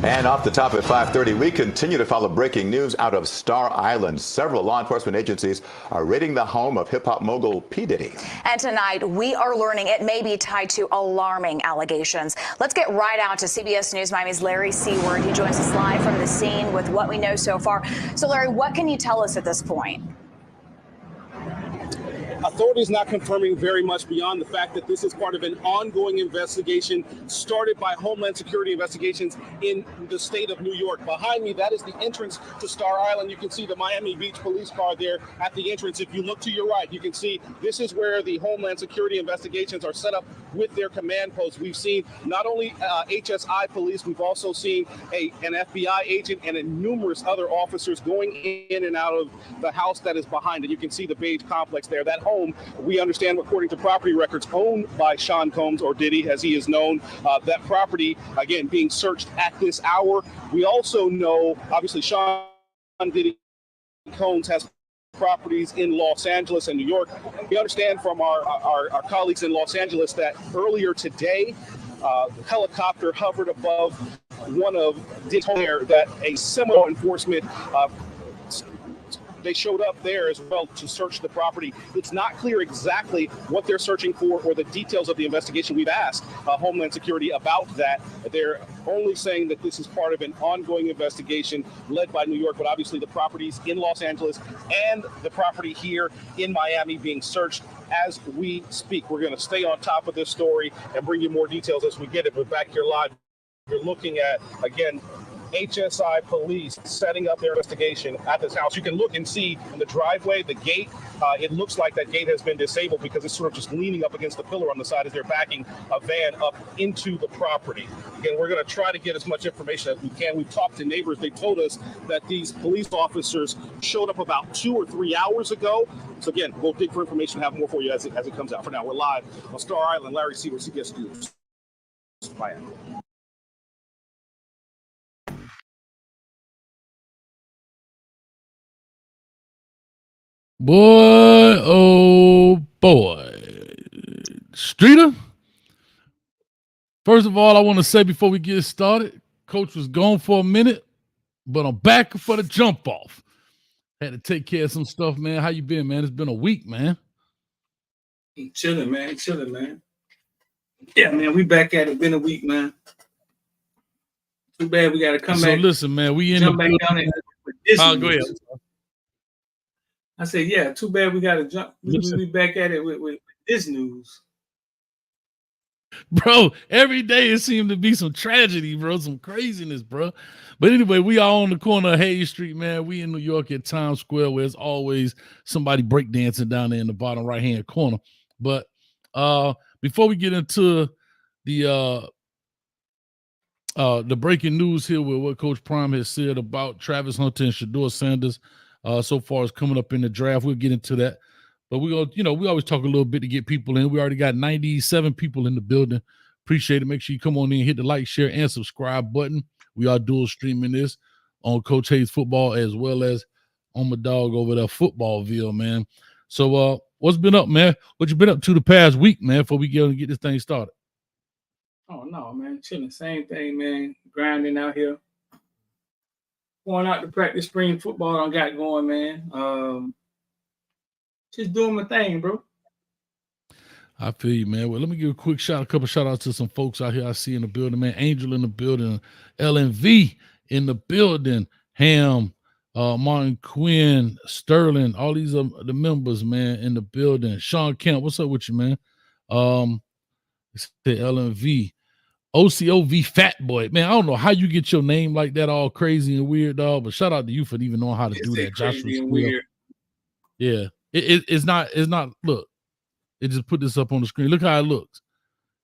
And off the top at 5:30, we continue to follow breaking news out of Star Island. Several law enforcement agencies are raiding the home of hip-hop mogul P. Diddy. And tonight, we are learning it may be tied to alarming allegations. Let's get right out to CBS News Miami's Larry Seward. He joins us live from the scene with what we know so far. So, Larry, what can you tell us at this point? Authorities not confirming very much beyond the fact that this is part of an ongoing investigation started by Homeland Security investigations in the state of New York. Behind me, that is the entrance to Star Island. You can see the Miami Beach police car there at the entrance. If you look to your right, you can see this is where the Homeland Security investigations are set up with their command posts. We've seen not only HSI police, we've also seen an FBI agent and numerous other officers going in and out of the house that is behind it. You can see the beige complex there. That home, we understand, according to property records, owned by Sean Combs, or Diddy as he is known. That property, again, being searched at this hour. We also know, obviously, Sean Diddy Combs has properties in Los Angeles and New York. We understand from our colleagues in Los Angeles that earlier today, the helicopter hovered above one of Diddy's homes there, that a similar enforcement they showed up there as well to search the property. It's not clear exactly what they're searching for or the details of the investigation. We've asked Homeland Security about that. They're only saying that this is part of an ongoing investigation led by New York, but obviously the properties in Los Angeles and the property here in Miami being searched as we speak. We're going to stay on top of this story and bring you more details as we get it. But back here live, you're looking at, again, HSI police setting up their investigation at this house. You can look and see in the driveway, the gate, it looks like that gate has been disabled because it's sort of just leaning up against the pillar on the side as they're backing a van up into the property. Again, we're going to try to get as much information as we can. We've talked to neighbors. They told us that these police officers showed up about 2 or 3 hours ago. So again, we'll dig for information, have more for you as it comes out. For now, we're live on Star Island. Larry Seward, CBS News. Miami. Boy, oh boy. Streeter, first of all, I want to say before we get started, Coach was gone for a minute, but I'm back for the jump off. Had to take care of some stuff, man. How you been, man? It's been a week, man. Chilling, man. Yeah, man, we back at it. Been a week, man. Too bad we got to come back. So listen, man, we in jump back down in this go ahead. I said, yeah, too bad we got to jump. We back at it with this news. Bro, every day it seemed to be some tragedy, bro, some craziness, bro. But anyway, we are on the corner of Hayes Street, man. We in New York at Times Square, where there's always somebody breakdancing down there in the bottom right-hand corner. But before we get into the breaking news here with what Coach Prime has said about Travis Hunter and SHEDEUR Sanders, so far as coming up in the draft, we'll get into that. But we're gonna, we always talk a little bit to get people in. We already got 97 people in the building. Appreciate it. Make sure you come on in, hit the like, share, and subscribe button. We are dual streaming this on Coach Hayes Football as well as on my dog over there, Footballville, man. So what's been up, man? What you been up to the past week, man, before we get this thing started? Oh, no, man. Chilling. Same thing, man. Grinding out here. Going out to practice spring football I got going, man. Just doing my thing, bro. I feel you, man. Well, let me give a couple shout outs to some folks out here I see in the building, man. Angel in the building, LNV in the building, Ham, Martin Quinn, Sterling, all these are the members, man, in the building. Sean Kemp, what's up with you, man? It's the LNV. OCOV Fat Boy. Man, I don't know how you get your name like that all crazy and weird, dog, but shout out to you for even knowing how to do that. Joshua weird. Yeah. It's not look. It just put this up on the screen. Look how it looks.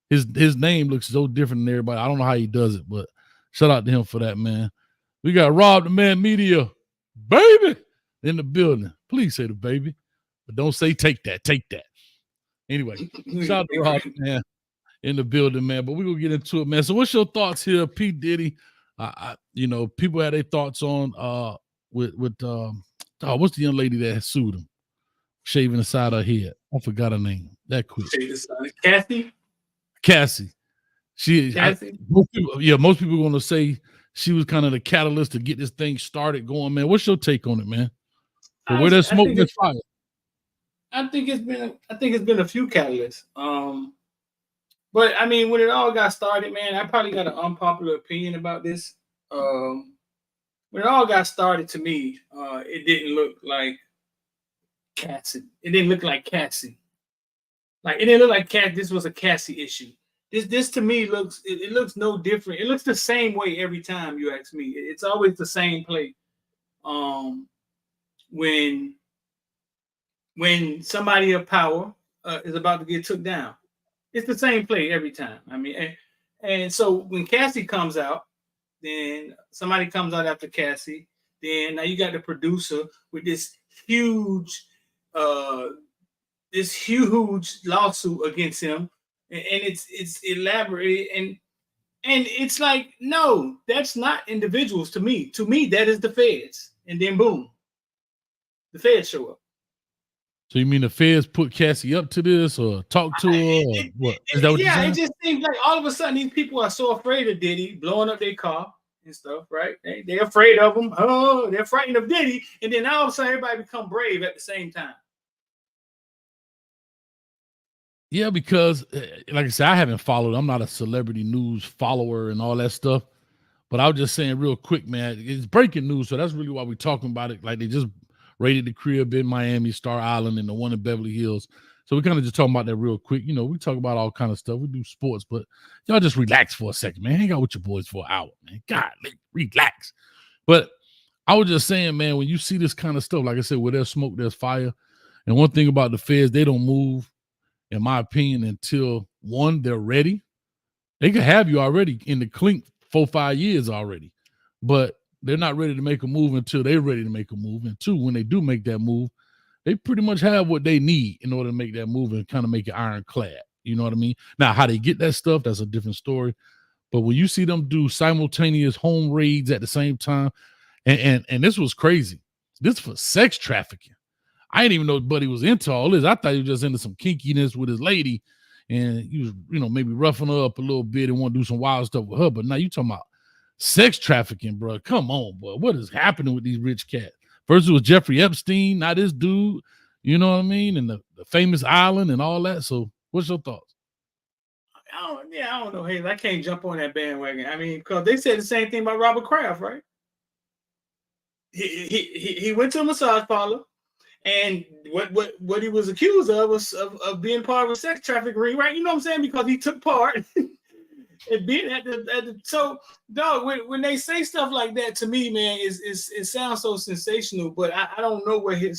His name looks so different than everybody. I don't know how he does it, but shout out to him for that, man. We got Rob the Man Media, baby, in the building. Please say the baby, but don't say take that. Anyway, shout out to Rob, man, in the building, man. But we're gonna get into it, man. So what's your thoughts here, P. Diddy? People had their thoughts on with what's the young lady that sued him? Shaving the side of her head. I forgot her name. That quick. Cassie. Most people are going to say she was kind of the catalyst to get this thing started going, man. What's your take on it, man? But I, where there's I smoke, think there's it's, fire. I think it's been a few catalysts. But I mean, when it all got started, man, I probably got an unpopular opinion about this. When it all got started, to me, it didn't look like Cassie. It didn't look like Cassie. Like it didn't look like this was a Cassie issue. This to me looks it looks no different. It looks the same way every time you ask me. It's always the same play. When somebody of power is about to get took down, it's the same play every time. I mean, and so when Cassie comes out, then somebody comes out after Cassie. Then now you got the producer with this huge lawsuit against him, and it's elaborate and it's like, no, that's not individuals to me. To me, that is the feds, and then boom, the feds show up. So you mean the feds put Cassie up to this, or talk to her, or what? Is that what you're saying? It just seems like all of a sudden these people are so afraid of Diddy blowing up their car and stuff, right? They're afraid of him. Oh, they're frightened of Diddy, and then all of a sudden everybody become brave at the same time. Yeah, because like I said, I haven't followed. I'm not a celebrity news follower and all that stuff. But I was just saying real quick, man, it's breaking news. So that's really why we're talking about it. Like they just raided the crib in Miami, Star Island, and the one in Beverly Hills. So we're kind of just talking about that real quick. You know, we talk about all kind of stuff. We do sports, but y'all just relax for a second, man. Hang out with your boys for an hour, man. God, relax. But I was just saying, man, when you see this kind of stuff, like I said, where there's smoke, there's fire. And one thing about the feds, they don't move, in my opinion, until one, they're ready. They could have you already in the clink 4-5 years already, but they're not ready to make a move until they're ready to make a move. And two, when they do make that move, they pretty much have what they need in order to make that move and kind of make it ironclad. You know what I mean? Now, how they get that stuff, that's a different story. But when you see them do simultaneous home raids at the same time, and this was crazy. This for sex trafficking. I didn't even know Buddy was into all this. I thought he was just into some kinkiness with his lady, and he was, you know, maybe roughing her up a little bit and want to do some wild stuff with her. But now you talking about sex trafficking, bro. Come on, bro. What is happening with these rich cats? First it was Jeffrey Epstein, now this dude, you know what I mean? And the famous island and all that. So what's your thoughts? I don't know. Hey, I can't jump on that bandwagon. I mean, because they said the same thing about Robert Kraft, right? He went to a massage parlor, and what he was accused of was of being part of a sex trafficking ring, right? You know what I'm saying? Because he took part and being at the so dog, when they say stuff like that to me, man, it sounds so sensational, but I don't know where I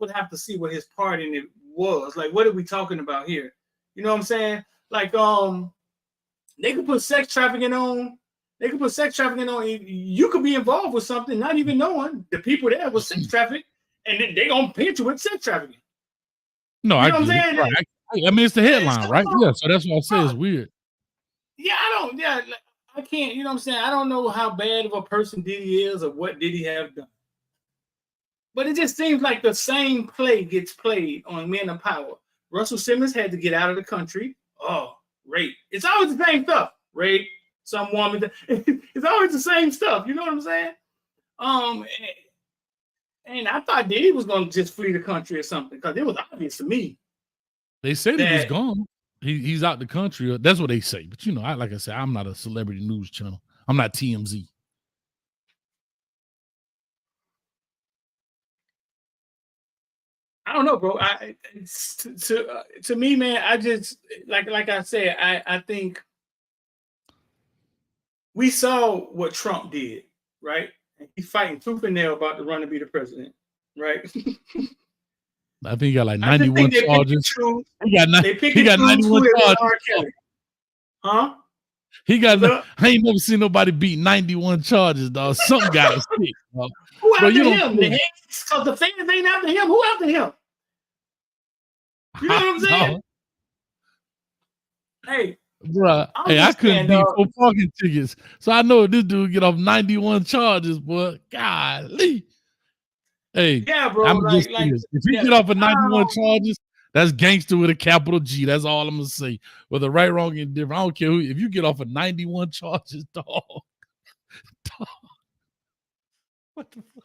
would have to see what his part in it was. Like, what are we talking about here? You know what I'm saying? Like, they could put sex trafficking on. They could put sex trafficking on. You could be involved with something, not even knowing the people there was sex trafficking, and then they gonna pinch you with sex trafficking. No, you know I what I'm get saying? it. Right. I mean, it's the headline, right? Yeah. So that's what I say. It's weird. Yeah, I can't. You know what I'm saying? I don't know how bad of a person Diddy is or what Diddy have done, but it just seems like the same play gets played on Men of Power. Russell Simmons had to get out of the country. Oh, rape. It's always the same stuff. Rape. Some woman. It's always the same stuff. You know what I'm saying? And I thought Diddy was going to just flee the country or something, because it was obvious to me. They said he was gone. He's out the country. That's what they say. But, you know, like I said, I'm not a celebrity news channel. I'm not TMZ. I don't know, bro. To me, man, I just like I said, I think we saw what Trump did, right? He's fighting tooth and nail about to run to be the president, right? I think he got like 91 charges. He got 91 charges. Huh? He got. I ain't never seen nobody beat 91 charges, dog. Something got to stick, dog. Who after him? Because the fans ain't after him. Who after him? You know what I'm saying? Hey, bro. Hey, I couldn't beat 4 parking tickets, so I know this dude get off 91 charges, boy. Golly. Hey, yeah, bro. I'm just serious. If you get off of 91 charges, that's gangster with a capital G. That's all I'm gonna say. Whether right, wrong, and different, I don't care who. If you get off of 91 charges, dog, What the fuck?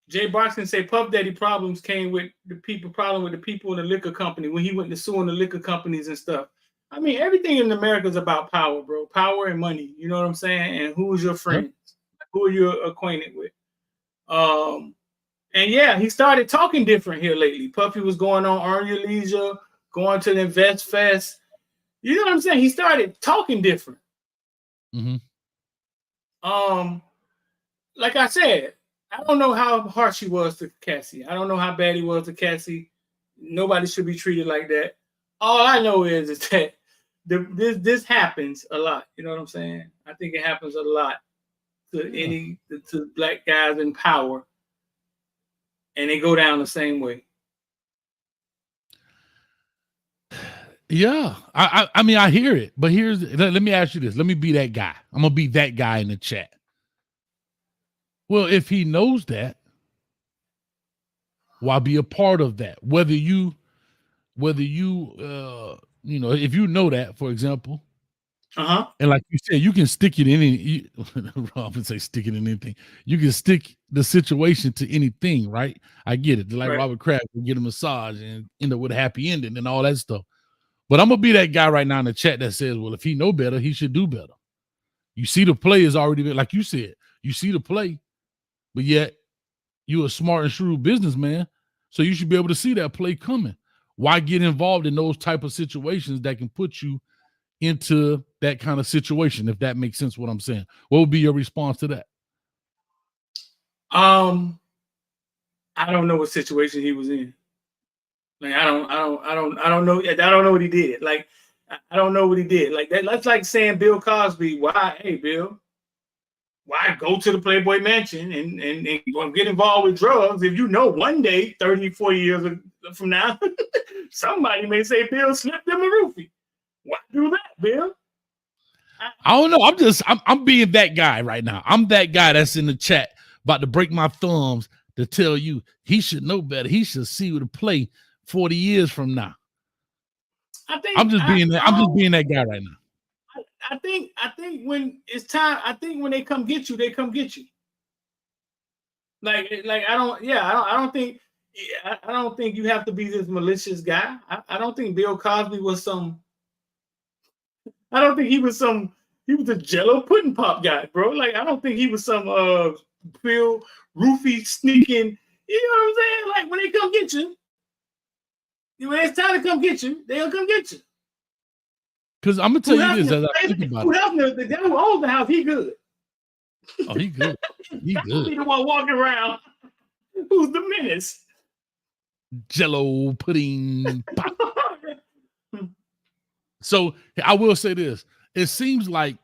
Jay Boxing say Puff Daddy problems came with the people in the liquor company when he went to suing the liquor companies and stuff. I mean, everything in America is about power, bro. Power and money. You know what I'm saying? And who's your friends? Yep. Who are you acquainted with? And yeah, he started talking different here lately. Puffy was going on Earn Your Leisure, going to the Invest Fest. You know what I'm saying? He started talking different. Mm-hmm. Like I said, I don't know how harsh he was to Cassie. I don't know how bad he was to Cassie. Nobody should be treated like that. All I know is that this happens a lot. You know what I'm saying? I think it happens a lot to to black guys in power, and they go down the same way. Yeah, I mean, I hear it, but let me ask you this. Let me be that guy. I'm gonna be that guy in the chat. Well, if he knows that, why be a part of that? Whether you you know, if you know that, for example, and like you said, you can stick it in any. I would say stick it in anything. You can stick the situation to anything, right? I get it. Like Robert Kraft will get a massage and end up with a happy ending and all that stuff. But I'm gonna be that guy right now in the chat that says, well, if he know better, he should do better. You see, the play is already been, like you said, you see the play, but yet you're a smart and shrewd businessman, so you should be able to see that play coming. Why get involved in those type of situations that can put you into that kind of situation, if that makes sense what I'm saying? What would be your response to that? I don't know what situation he was in. Like I don't know. I don't know what he did. Like I don't know what he did. Like that's like saying Bill Cosby. Why, hey Bill, why go to the Playboy Mansion and get involved with drugs if you know one day, 30, 40 years from now, somebody may say Bill slipped him a roofie. Why do that, Bill? I don't know. I'm being that guy right now. I'm that guy that's in the chat about to break my thumbs to tell you he should know better. He should see the play 40 years from now. I'm just being that guy right now. I think when it's time, I think when they come get you, they come get you. Like I don't think you have to be this malicious guy. I don't think Bill Cosby was some. I don't think he was a Jello pudding pop guy, bro. Like I don't think he was some Bill roofie sneaking. You know what I'm saying? Like when they come get you, when it's time to come get you, they'll come get you. Because I'm gonna tell you this as I think about it. The guy who owns the house, he good. Oh, he good. He good. He the one walking around. Who's the menace? Jello pudding pop. So I will say this. It seems like,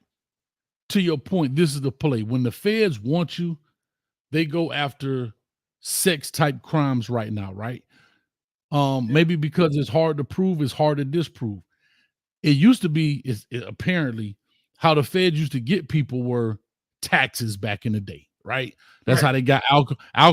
to your point, this is the play. When the feds want you, they go after sex type crimes right now, right? Maybe because it's hard to prove, it's hard to disprove. It used to be, apparently, how the feds used to get people were taxes back in the day, right? That's how they got Al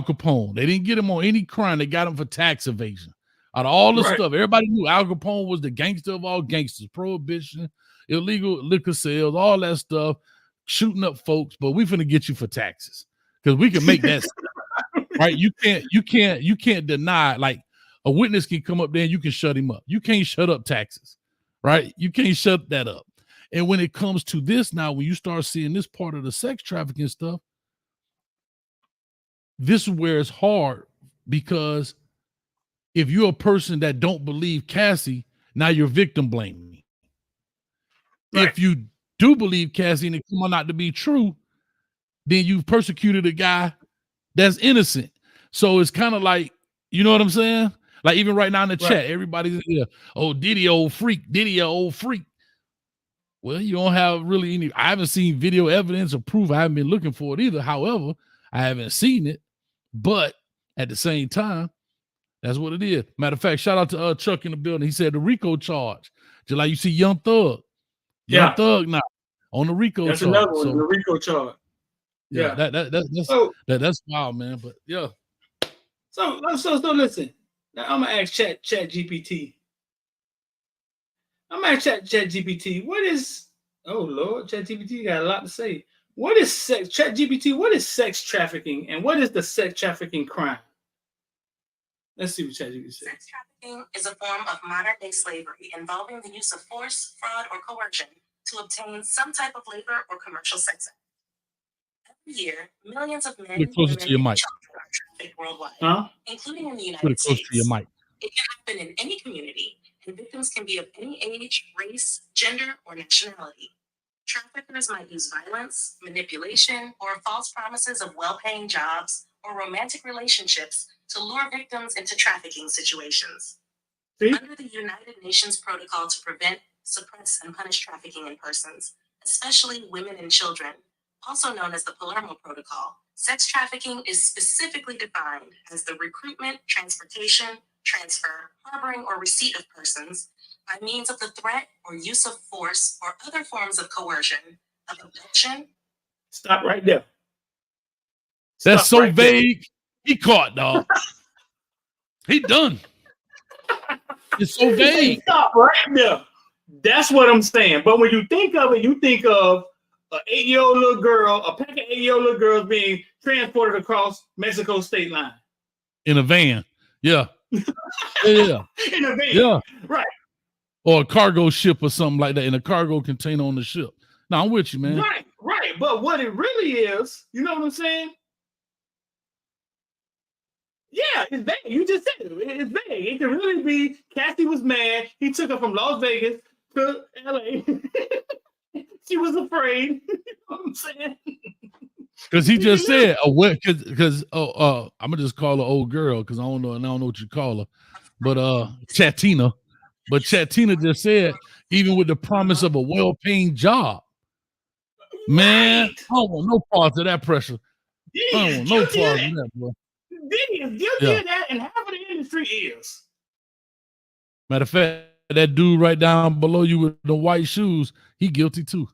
Capone. They didn't get him on any crime. They got him for tax evasion. Out of all the stuff, everybody knew Al Capone was the gangster of all gangsters. Prohibition, illegal liquor sales, all that stuff, shooting up folks. But we finna get you for taxes because we can make that right. You can't deny. Like a witness can come up there and you can shut him up. You can't shut up taxes. Right? You can't shut that up. And when it comes to this now, when you start seeing this part of the sex trafficking stuff, this is where it's hard, because if you're a person that don't believe Cassie, now you're victim blaming. Right. If you do believe Cassie and it come out to be true, then you've persecuted a guy that's innocent. So it's kind of like, you know what I'm saying? Like even right now in the chat, everybody's here. Oh, Diddy, old freak. Diddy, old freak. Well, you don't have really any. I haven't seen video evidence or proof. I haven't been looking for it either. However, I haven't seen it. But at the same time, that's what it is. Matter of fact, shout out to Chuck in the building. He said the RICO charge. Just like you see Young Thug. Young Thug now on the RICO charge. That's another one, the RICO charge. Yeah. That's wild, man. But yeah. So listen. Now I'm gonna ask Chat GPT. I'm gonna ask Chat GPT. What is? Oh Lord, Chat GPT got a lot to say. What is sex? ChatGPT, what is sex trafficking and what is the sex trafficking crime? Let's see what ChatGPT says. Sex trafficking is a form of modern-day slavery involving the use of force, fraud, or coercion to obtain some type of labor or commercial sex act. Every year, millions of men, Get closer women, to your and mic. children are trafficked worldwide, Huh? including in the Put United it close States. to your mic. It can happen in any community, and victims can be of any age, race, gender, or nationality. Traffickers might use violence, manipulation, or false promises of well-paying jobs or romantic relationships to lure victims into trafficking situations. See? Under the United Nations Protocol to Prevent, Suppress, and Punish Trafficking in Persons, especially women and children, also known as the Palermo Protocol, sex trafficking is specifically defined as the recruitment, transportation, transfer, harboring, or receipt of persons by means of the threat or use of force or other forms of coercion, of abduction. Stop right there. That's Stop so right there. vague. He caught, dog. He done. It's so vague. Stop right there. That's what I'm saying. But when you think of it, you think of an 8-year-old little girl, a pack of 8-year-old little girls being transported across Mexico state line. In a van. Yeah. Yeah. In a van. Yeah. Right. Or a cargo ship or something like that in a cargo container on the ship. Now I'm with you, man. Right. Right. But what it really is, you know what I'm saying? Yeah, it's vague. You just said it. It's vague. It could really be Kathy was mad. He took her from Las Vegas to LA. She was afraid. You know what I'm saying? Because he just said, because I'm gonna just call her old girl because I don't know what you call her, but Chatina. But Chatina just said, even with the promise of a well-paying job, man, Right. I don't want no part of that pressure. I don't want no part of that, bro. Diddy is guilty of that, and half of the industry is. Matter of fact, that dude right down below you with the white shoes, he guilty too.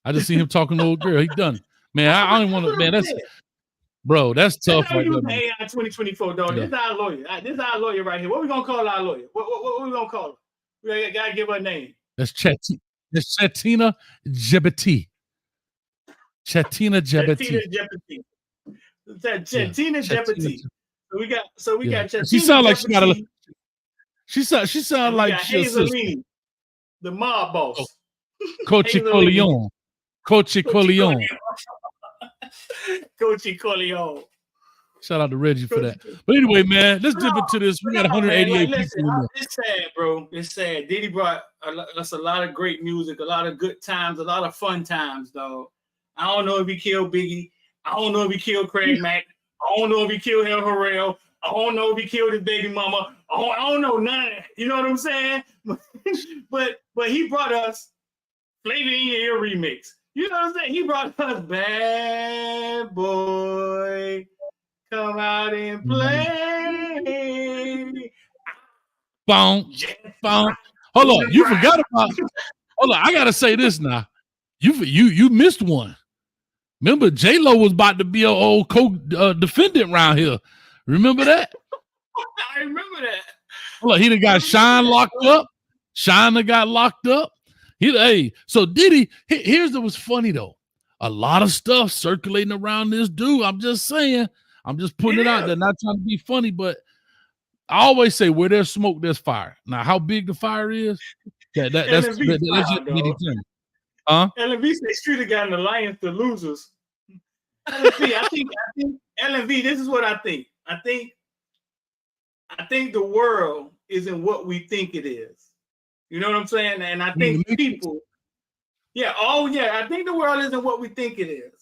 I just see him talking to old girl. He done. Man, I don't want to. Man, that's bro. That's tough. That's how right we use there, AI 2024, dog. Yeah. This is our lawyer. This is our lawyer right here. What we gonna call our lawyer? What we gonna call her? We gotta give her a name. That's Chatina. That's Chatina Jebeti. Chatina Jebeti. Chatina Jebeti. So we got Chatina. She sound like she got a. Jebeti. She sound like she's a sister. Hazelini, the mob boss. Coachy Corleone. Coachy Corleone. Coachy Corleone. Shout out to Reggie for that. But anyway, man, let's dip into this. We got 188 people in there. It's sad, bro. It's sad. Diddy brought us a lot of great music, a lot of good times, a lot of fun times, dog. I don't know if he killed Biggie. I don't know if he killed Craig Mack. I don't know if he killed El Harrell. I don't know if he killed his baby mama. I don't know none of that. You know what I'm saying? but he brought us Flavor in Your Ear remix. You know what I'm saying? He brought us Bad Boy. Come out and play. Boom. Hold on. You forgot about. Hold on. I gotta say this now. You missed one. Remember, J-Lo was about to be an old co-defendant around here. Remember that? I remember that. Hold on. He done got Shine locked up. Shine got locked up. So Diddy, here's what's funny though. A lot of stuff circulating around this dude. I'm just saying. I'm just putting it out there, not trying to be funny, but I always say where there's smoke, there's fire. Now, how big the fire is, that's just me determined. Huh? LMV said Streeter got an alliance to losers. LMV, I think LMV, this is what I think. I think the world isn't what we think it is. You know what I'm saying? And I think people, I think the world isn't what we think it is.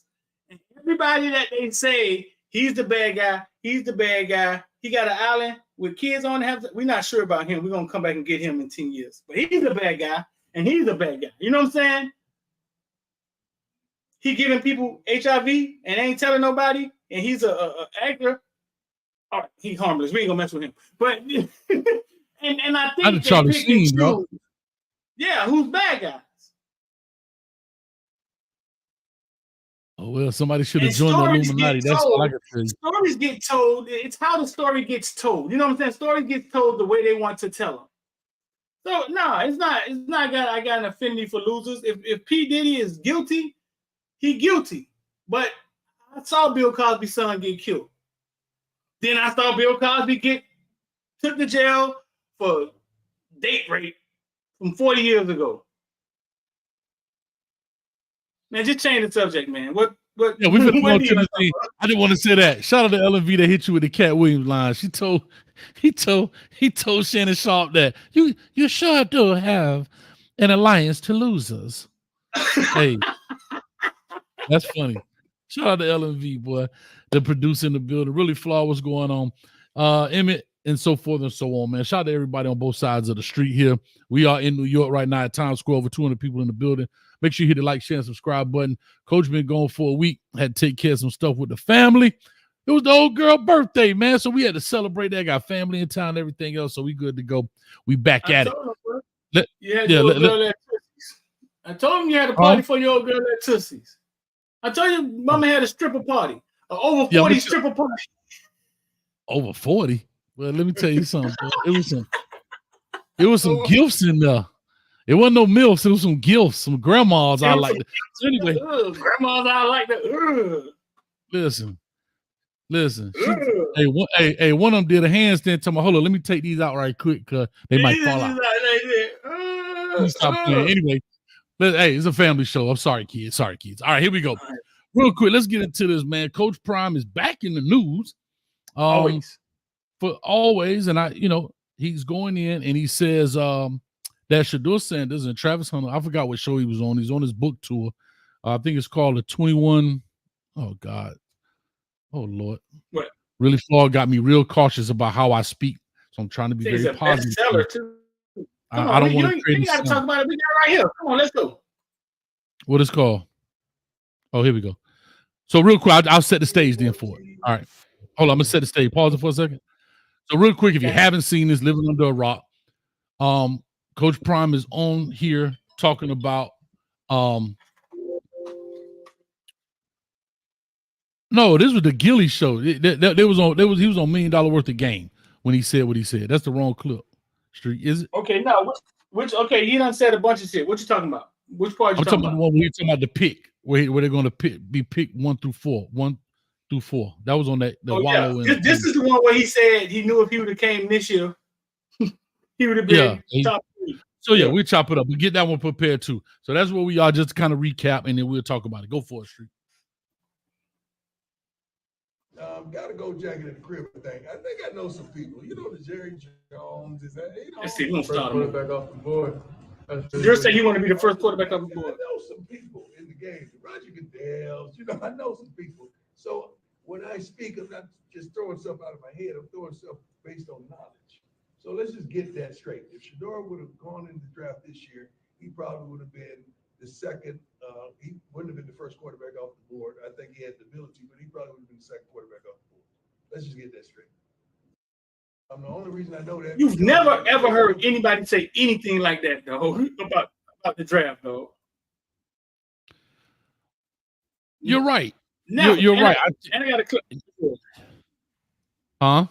And everybody that they say he's the bad guy, he got an island with kids on it. We're not sure about him. We're gonna come back and get him in 10 years. But he's the bad guy, and he's the bad guy. You know what I'm saying? He giving people HIV and ain't telling nobody, and he's a actor. All right, he's harmless. We ain't gonna mess with him. But and I think Charlie Sheen, bro. Yeah, who's bad guys? Oh well, somebody should have joined the Illuminati. That's all I can say. Stories get told. It's how the story gets told. You know what I'm saying? Stories get told the way they want to tell them. So no, it's not. I got an affinity for losers. If P. Diddy is guilty, he guilty. But I saw Bill Cosby's son get killed. Then I saw Bill Cosby get took to jail for date rape from 40 years ago. Man, just change the subject, man. What? Yeah, we finna go to the thing. I didn't want to say that. Shout out to LMV that hit you with the Cat Williams line. He told Shannon Sharp that you sure do have an alliance to losers. Hey, that's funny. Shout out to LMV, boy. The producer in the building. Really flaw what's going on. Emmett and so forth and so on, man. Shout out to everybody on both sides of the street here. We are in New York right now at Times Square, over 200 people in the building. Make sure you hit the like, share, and subscribe button. Coach been gone for a week. Had to take care of some stuff with the family. It was the old girl birthday, man. So we had to celebrate that. Got family in town and everything else. So we good to go. We back at it. I told him you had a party for your old girl at Tootsie's. I told you mama had a stripper party. An over 40 stripper party. Over 40? Well, let me tell you something. It was some gifts in there. It wasn't no milfs. It was some gifts, some grandmas I like. So anyway, grandmas I like that. Listen. Hey, one of them did a handstand. Tell me, hold on, let me take these out right quick because they might fall out. Stop playing. Anyway, hey, it's a family show. I'm sorry, kids. All right, here we go. Real quick, let's get into this, man. Coach Prime is back in the news. Always, and he's going in and he says that SHEDEUR Sanders and Travis Hunter, I forgot what show he was on. He's on his book tour. I think it's called the 21. Oh God. Oh Lord. What? Really Flaw got me real cautious about how I speak. So I'm trying to be very positive. Too. I don't want to create. You gotta talk about it. We got right here. Come on, let's go. What is called? Oh, here we go. So real quick, I'll set the stage then for it. All right. Hold on, I'm gonna set the stage. Pause it for a second. So real quick, if you haven't seen this, Living Under a Rock, Coach Prime is on here talking about no, this was the Gilly show. He was on $1 Million Worth of Game when he said what he said. That's the wrong clip. Street, is it? Okay, no, okay, he done said a bunch of shit. What you talking about? Which part you talking about? The one where you're talking about the pick, where they're gonna be picked 1 through 4. 1 through 4. That was on that Wallow. Yeah. This is the one where he said he knew if he would have came this year, he would have been top 3. So yeah, we chop it up. We get that one prepared too. So that's where we are, just to kind of recap, and then we'll talk about it. Go for it, Street. Gotta go jacket at the crib thing. I think I know some people. You know the Jerry Jones is that? Let's see, we don't start him back off the board. You're saying you want to be the first quarterback off the board. I know some people in the game. Roger Goodell's, I know some people. So when I speak, I'm not just throwing stuff out of my head. I'm throwing stuff based on knowledge. So let's just get that straight. If SHEDEUR would have gone in the draft this year, he probably would have been the second. He wouldn't have been the first quarterback off the board. I think he had the ability, but he probably would have been the second quarterback off the board. Let's just get that straight. The only reason I know that. You've never ever heard anybody say anything like that, though, about the draft, though. You're right. Never. You're right. I got a clip. Huh?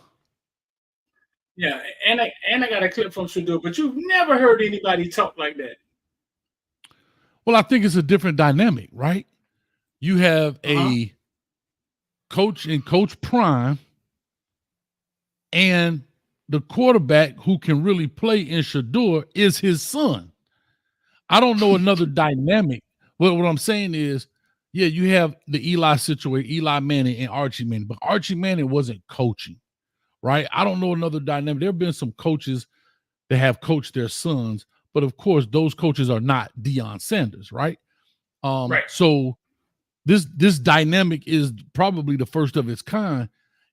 Yeah, and I got a clip from SHEDEUR, but you've never heard anybody talk like that. Well, I think it's a different dynamic, right? You have a coach in Coach Prime and the quarterback who can really play in SHEDEUR is his son. I don't know another dynamic. Well, what I'm saying is, yeah, you have the Eli situation, Eli Manning and Archie Manning, but Archie Manning wasn't coaching, right? I don't know another dynamic. There have been some coaches that have coached their sons, but of course, those coaches are not Deion Sanders, right? Right. So this dynamic is probably the first of its kind.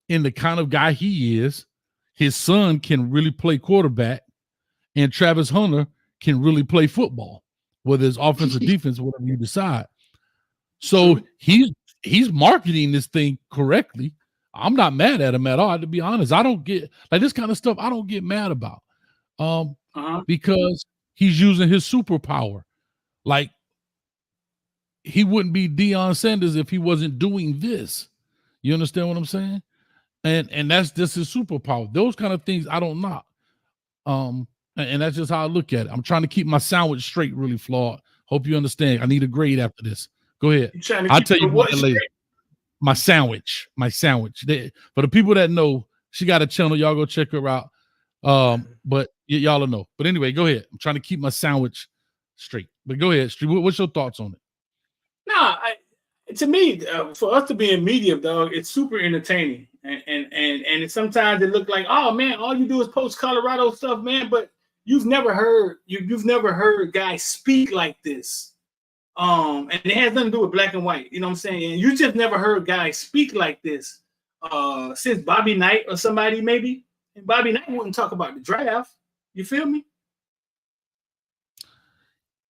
In the kind of guy he is, his son can really play quarterback, and Travis Hunter can really play football, whether it's offense or defense, whatever you decide. So he's marketing this thing correctly. I'm not mad at him at all, to be honest. I don't get like this kind of stuff. I don't get mad about because he's using his superpower. Like, he wouldn't be Deion Sanders if he wasn't doing this. You understand what I'm saying? And that's just his superpower. Those kind of things I don't knock. And that's just how I look at it. I'm trying to keep my sandwich straight, really flawed. Hope you understand. I need a grade after this. Go ahead. You trying to I'll keep tell you your what what later. straight? My sandwich. For the people that know, she got a channel. Y'all go check her out. But y'all will know. But anyway, go ahead. I'm trying to keep my sandwich straight. But go ahead, Street. What's your thoughts on it? No, to me, for us to be in media, dog, it's super entertaining, and sometimes it look like, oh man, all you do is post Colorado stuff, man. But you've never heard guys speak like this. And it has nothing to do with black and white. You know what I'm saying? And you just never heard guys speak like this since Bobby Knight or somebody maybe. And Bobby Knight wouldn't talk about the draft. You feel me?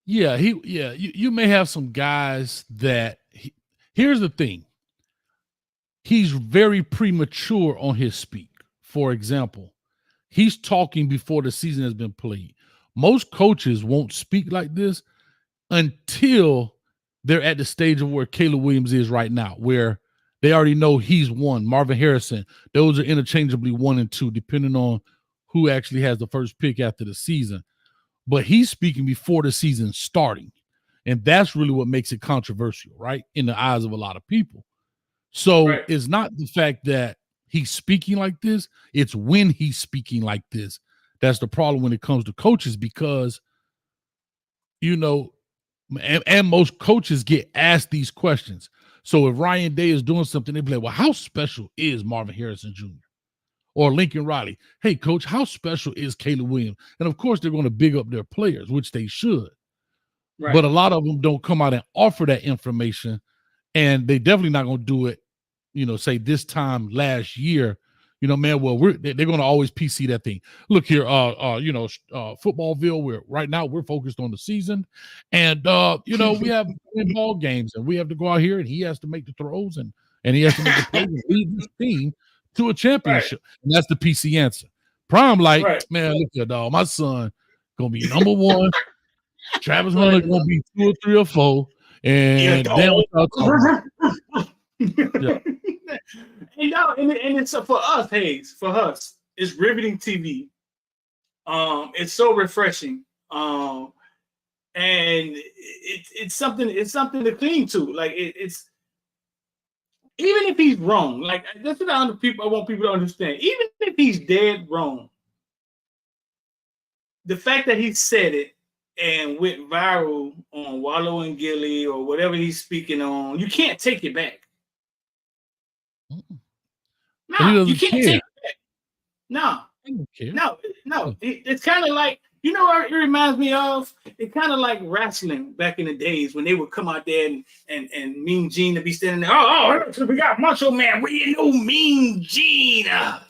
Yeah, you may have some guys that here's the thing. He's very premature on his speak. For example, he's talking before the season has been played. Most coaches won't speak like this until they're at the stage of where Caleb Williams is right now, where they already know he's one. Marvin Harrison, those are interchangeably 1 and 2, depending on who actually has the first pick after the season. But he's speaking before the season starting. And that's really what makes it controversial, right? In the eyes of a lot of people. So Right. It's not the fact that he's speaking like this, it's when he's speaking like this. That's the problem when it comes to coaches, because, you know, and most coaches get asked these questions. So if Ryan Day is doing something, they be like, well, how special is Marvin Harrison Jr.? Or Lincoln Riley? Hey, coach, how special is Caleb Williams? And of course, they're going to big up their players, which they should. Right. But a lot of them don't come out and offer that information. And they definitely not going to do it, you know, say this time last year, you know, man, well, they're going to always PC that thing. Look here, Footballville, right now we're focused on the season. And, you know, we have ball games and we have to go out here and he has to make the throws and he has to make the plays and lead this team to a championship. Right. And that's the PC answer. Prime, like, right. Man, look here, dog, my son going to be number 1. Travis Hunter going to be 2 or 3 or 4. And then yeah. And it's for us, Hayes. For us, it's riveting TV. It's so refreshing. And it's something to cling to. Like it's even if he's wrong. Like that's what I want people to understand. Even if he's dead wrong, the fact that he said it and went viral on Wallow and Gilly or whatever he's speaking on, you can't take it back. No, you can't take it back. No. It's kind of like, you know what it reminds me of? It's kind of like wrestling back in the days when they would come out there and Mean Gene to be standing there. Oh, we got Macho Man. Well, you know Mean Gene. Yeah.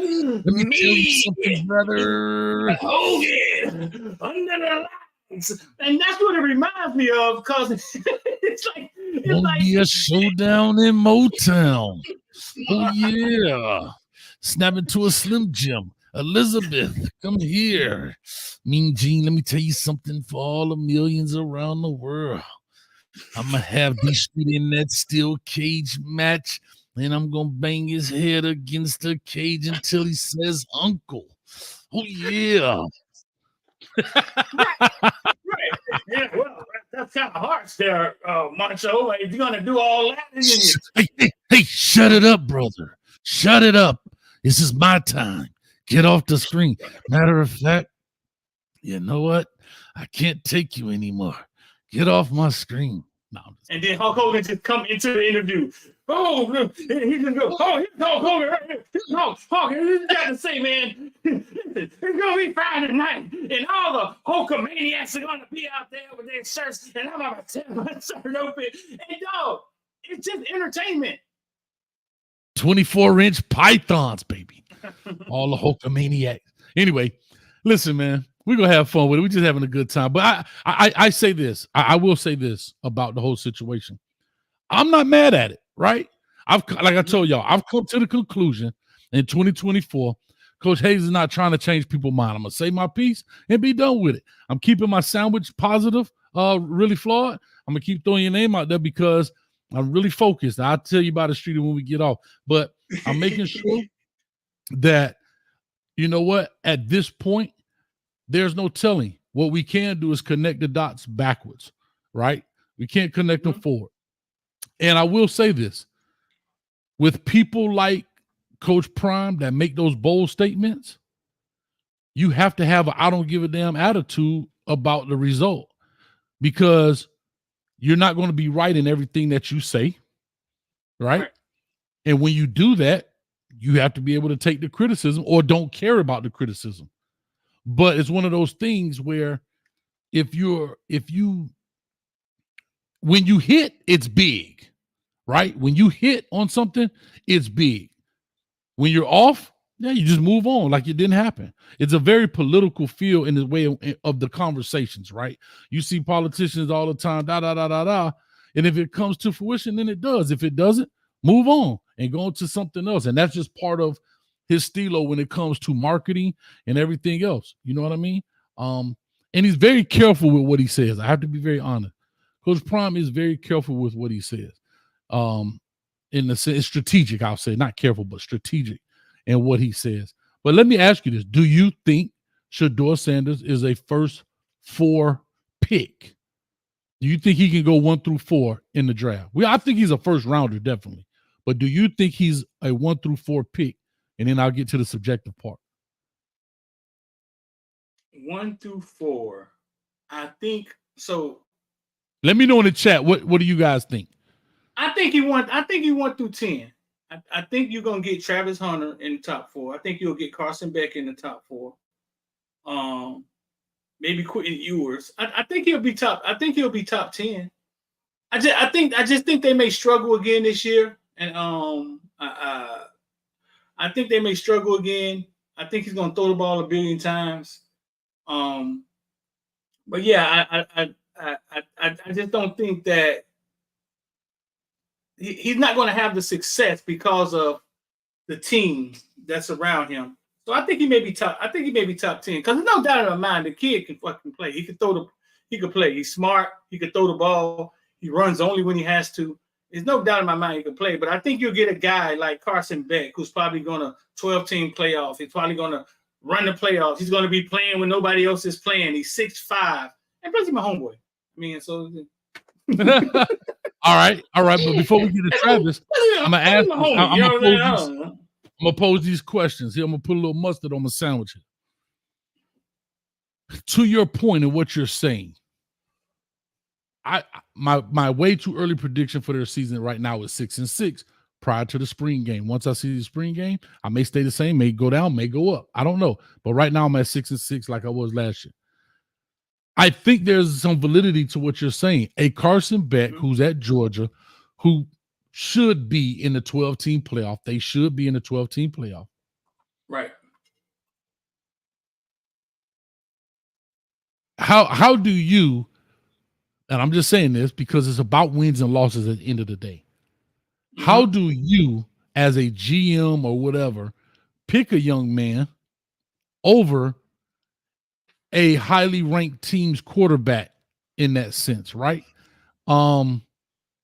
Let me tell you something, brother. Oh, yeah. Under the lights. And that's what it reminds me of, because it's like... Won't be a showdown in Motown. Oh, yeah. Snap into a Slim Jim. Elizabeth, come here. Mean Gene, let me tell you something for all the millions around the world. I'm going to have D-Street in that steel cage match, and I'm going to bang his head against the cage until he says, Uncle. Oh, yeah. Right. Yeah, well, that's kind of harsh there, Macho. If you're going to do all that. Hey, shut it up, brother. Shut it up. This is my time. Get off the screen. Matter of fact, you know what? I can't take you anymore. Get off my screen. No, and then Hulk Hogan just come into the interview. Oh, he just go, oh, here's Hulk Hogan right here. Here's Hulk Hogan. You got to say, man, it's going to be Friday night, and all the Hulkamaniacs are going to be out there with their shirts, and I'm going to tear my shirt open. And, dog, it's just entertainment. 24-inch pythons, baby. All the Hulkamaniacs. Anyway, listen, man, we're going to have fun with it. We're just having a good time. But I say this. I will say this about the whole situation. I'm not mad at it, right? Like I told y'all, I've come to the conclusion in 2024, Coach Hayes is not trying to change people's mind. I'm going to say my piece and be done with it. I'm keeping my sandwich positive, really flawed. I'm going to keep throwing your name out there because I'm really focused. I'll tell you about the street when we get off. But I'm making sure that, you know what, at this point, there's no telling What we can do is connect the dots backwards, right? We can't connect them forward. And I will say this, with people like Coach Prime that make those bold statements, you have to have an I don't give a damn attitude about the result, because you're not going to be right in everything that you say, right? And when you do that, you have to be able to take the criticism or don't care about the criticism. But it's one of those things where when you hit, it's big, right? When you hit on something, it's big. When you're off, yeah, you just move on like it didn't happen. It's a very political feel in the way of the conversations, right? You see politicians all the time, da, da, da, da, da. And if it comes to fruition, then it does. If it doesn't, move on and go into something else. And that's just part of his stilo when it comes to marketing and everything else. You know what I mean? And he's very careful with what he says. I have to be very honest. Coach Prime is very careful with what he says. In the sense, it's strategic, I'll say, not careful, but strategic in what he says. But let me ask you this. Do you think SHEDEUR Sanders is a first 4 pick? Do you think he can go 1 through 4 in the draft? Well, I think he's a first rounder, definitely. But do you think he's a 1 through 4 pick? And then I'll get to the subjective part. 1 through 4. I think so. Let me know in the chat. What do you guys think? I think he went through 10. I think you're gonna get Travis Hunter in the top 4. I think you'll get Carson Beck in the top 4. Maybe Quentin Ewers. I think he'll be top. I think he'll be top 10. I just think they may struggle again this year, and I think they may struggle again. I think he's gonna throw the ball a billion times. But yeah, I just don't think that he's not going to have the success because of the team that's around him. So I think he may be top. I think he may be top 10, because there's no doubt in my mind the kid can fucking play. He can play. He's smart. He can throw the ball. He runs only when he has to. There's no doubt in my mind he can play. But I think you'll get a guy like Carson Beck, who's probably going to 12-team playoff. He's probably going to run the playoffs. He's going to be playing when nobody else is playing. He's 6'5", and plus he's my homeboy. I mean, so. All right. But before we get to Travis, I'm gonna ask. I'm gonna pose these questions. Here, I'm gonna put a little mustard on my sandwich. To your point of what you're saying, my way too early prediction for their season right now is 6-6 prior to the spring game. Once I see the spring game, I may stay the same, may go down, may go up. I don't know. But right now I'm at 6-6 like I was last year. I think there's some validity to what you're saying. A Carson Beck, who's at Georgia, who should be in the 12-team playoff. They should be in the 12-team playoff. Right. How do you, and I'm just saying this because it's about wins and losses at the end of the day. How do you, as a GM or whatever, pick a young man over a highly ranked team's quarterback in that sense, right? And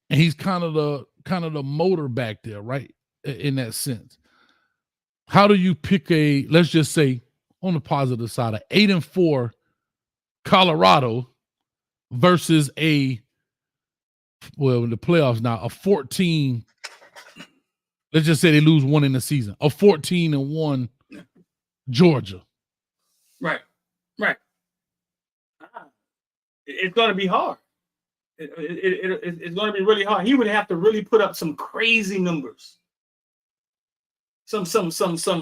he's kind of the motor back there, right? In that sense. How do you pick let's just say on the positive side, an 8-4 Colorado versus in the playoffs now, a 14, let's just say they lose one in the season, a 14-1 Georgia. Right. It's going to be hard. It's going to be really hard. He would have to really put up some crazy numbers. What's the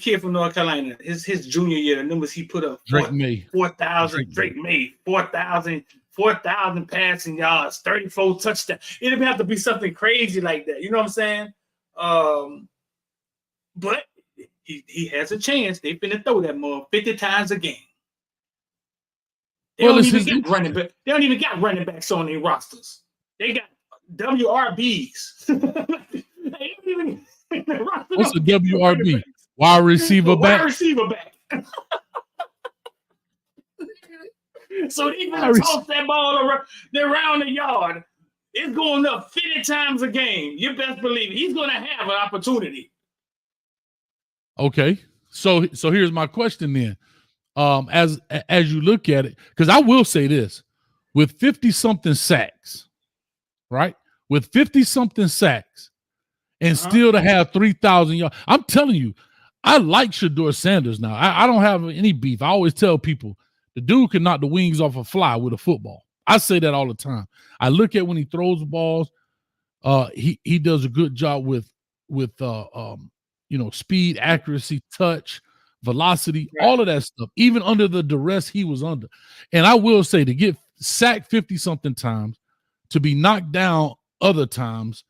kid from North Carolina? His junior year, the numbers he put up. Drake May. 4,000. Drake May. 4,000 passing yards, 34 touchdowns. It'd have to be something crazy like that. You know what I'm saying? But he has a chance. They finna throw that more 50 times a game. They don't even got running backs on their rosters. They got WRBs. What's a WRB? Wide receiver back. Wide receiver back. So they gonna toss that ball around the yard. It's going up 50 times a game. You best believe it. He's gonna have an opportunity. Okay. So here's my question then. as you look at it, because I will say this, with 50-something sacks, right? With 50-something sacks, and still to have 3,000 yards. I'm telling you, I like SHEDEUR Sanders now. I don't have any beef. I always tell people the dude can knock the wings off a fly with a football. I say that all the time. I look at when he throws the balls. He does a good job with speed, accuracy, touch, velocity, all of that stuff, even under the duress he was under. And I will say, to get sacked 50-something times, to be knocked down other times,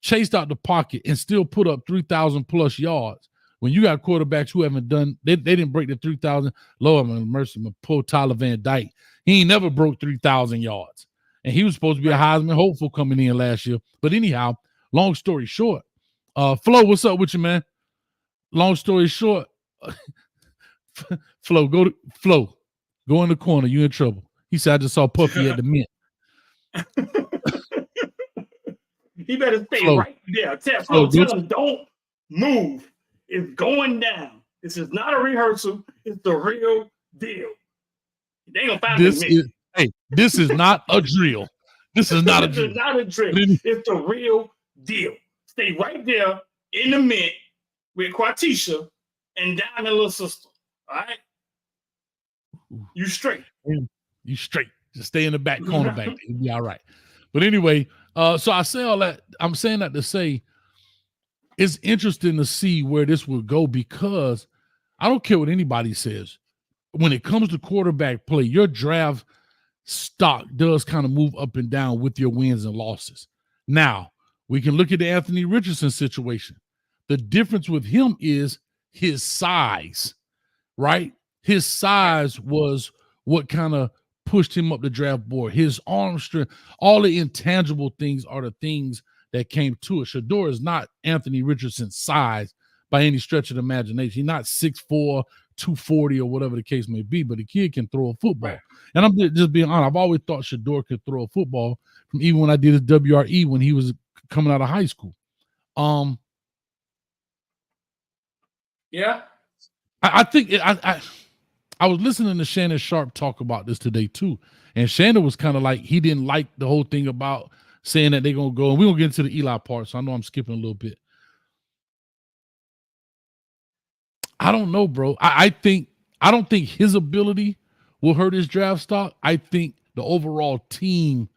chased out the pocket, and still put up 3,000 plus yards. When you got quarterbacks who haven't done, they didn't break the 3,000. Lord have mercy, my poor Tyler Van Dyke. He ain't never broke 3,000 yards. And he was supposed to be a Heisman hopeful coming in last year. But anyhow, long story short, Flo, what's up with you, man? Long story short, Flo, go in the corner. You in trouble. He said, I just saw Puffy at the Mint. He better stay right there. Tell him, don't move. It's going down. This is not a rehearsal. It's the real deal. They ain't gonna find me. This is not a drill. This is not a drill. It's not a drill. It's the real deal. Stay right there in the Mint with Quatisha and down the little sister. All right? You straight. You straight. Just stay in the back corner back there. You'll be all right. But anyway, so I say all that. I'm saying that to say it's interesting to see where this will go, because I don't care what anybody says. When it comes to quarterback play, your draft stock does kind of move up and down with your wins and losses. Now, we can look at the Anthony Richardson situation. The difference with him is his size, right? His size was what kind of pushed him up the draft board. His arm strength, all the intangible things are the things that came to it. SHEDEUR is not Anthony Richardson's size by any stretch of the imagination. He's not 6'4", 240 or whatever the case may be, but the kid can throw a football. And I'm just being honest. I've always thought SHEDEUR could throw a football, from even when I did his WRE when he was coming out of high school. Yeah. I think I was listening to Shannon Sharp talk about this today too. And Shannon was kind of like, he didn't like the whole thing about saying that they're going to go, and we're going to get into the Eli part, so I know I'm skipping a little bit. I don't know, bro. I don't think his ability will hurt his draft stock. I think the overall team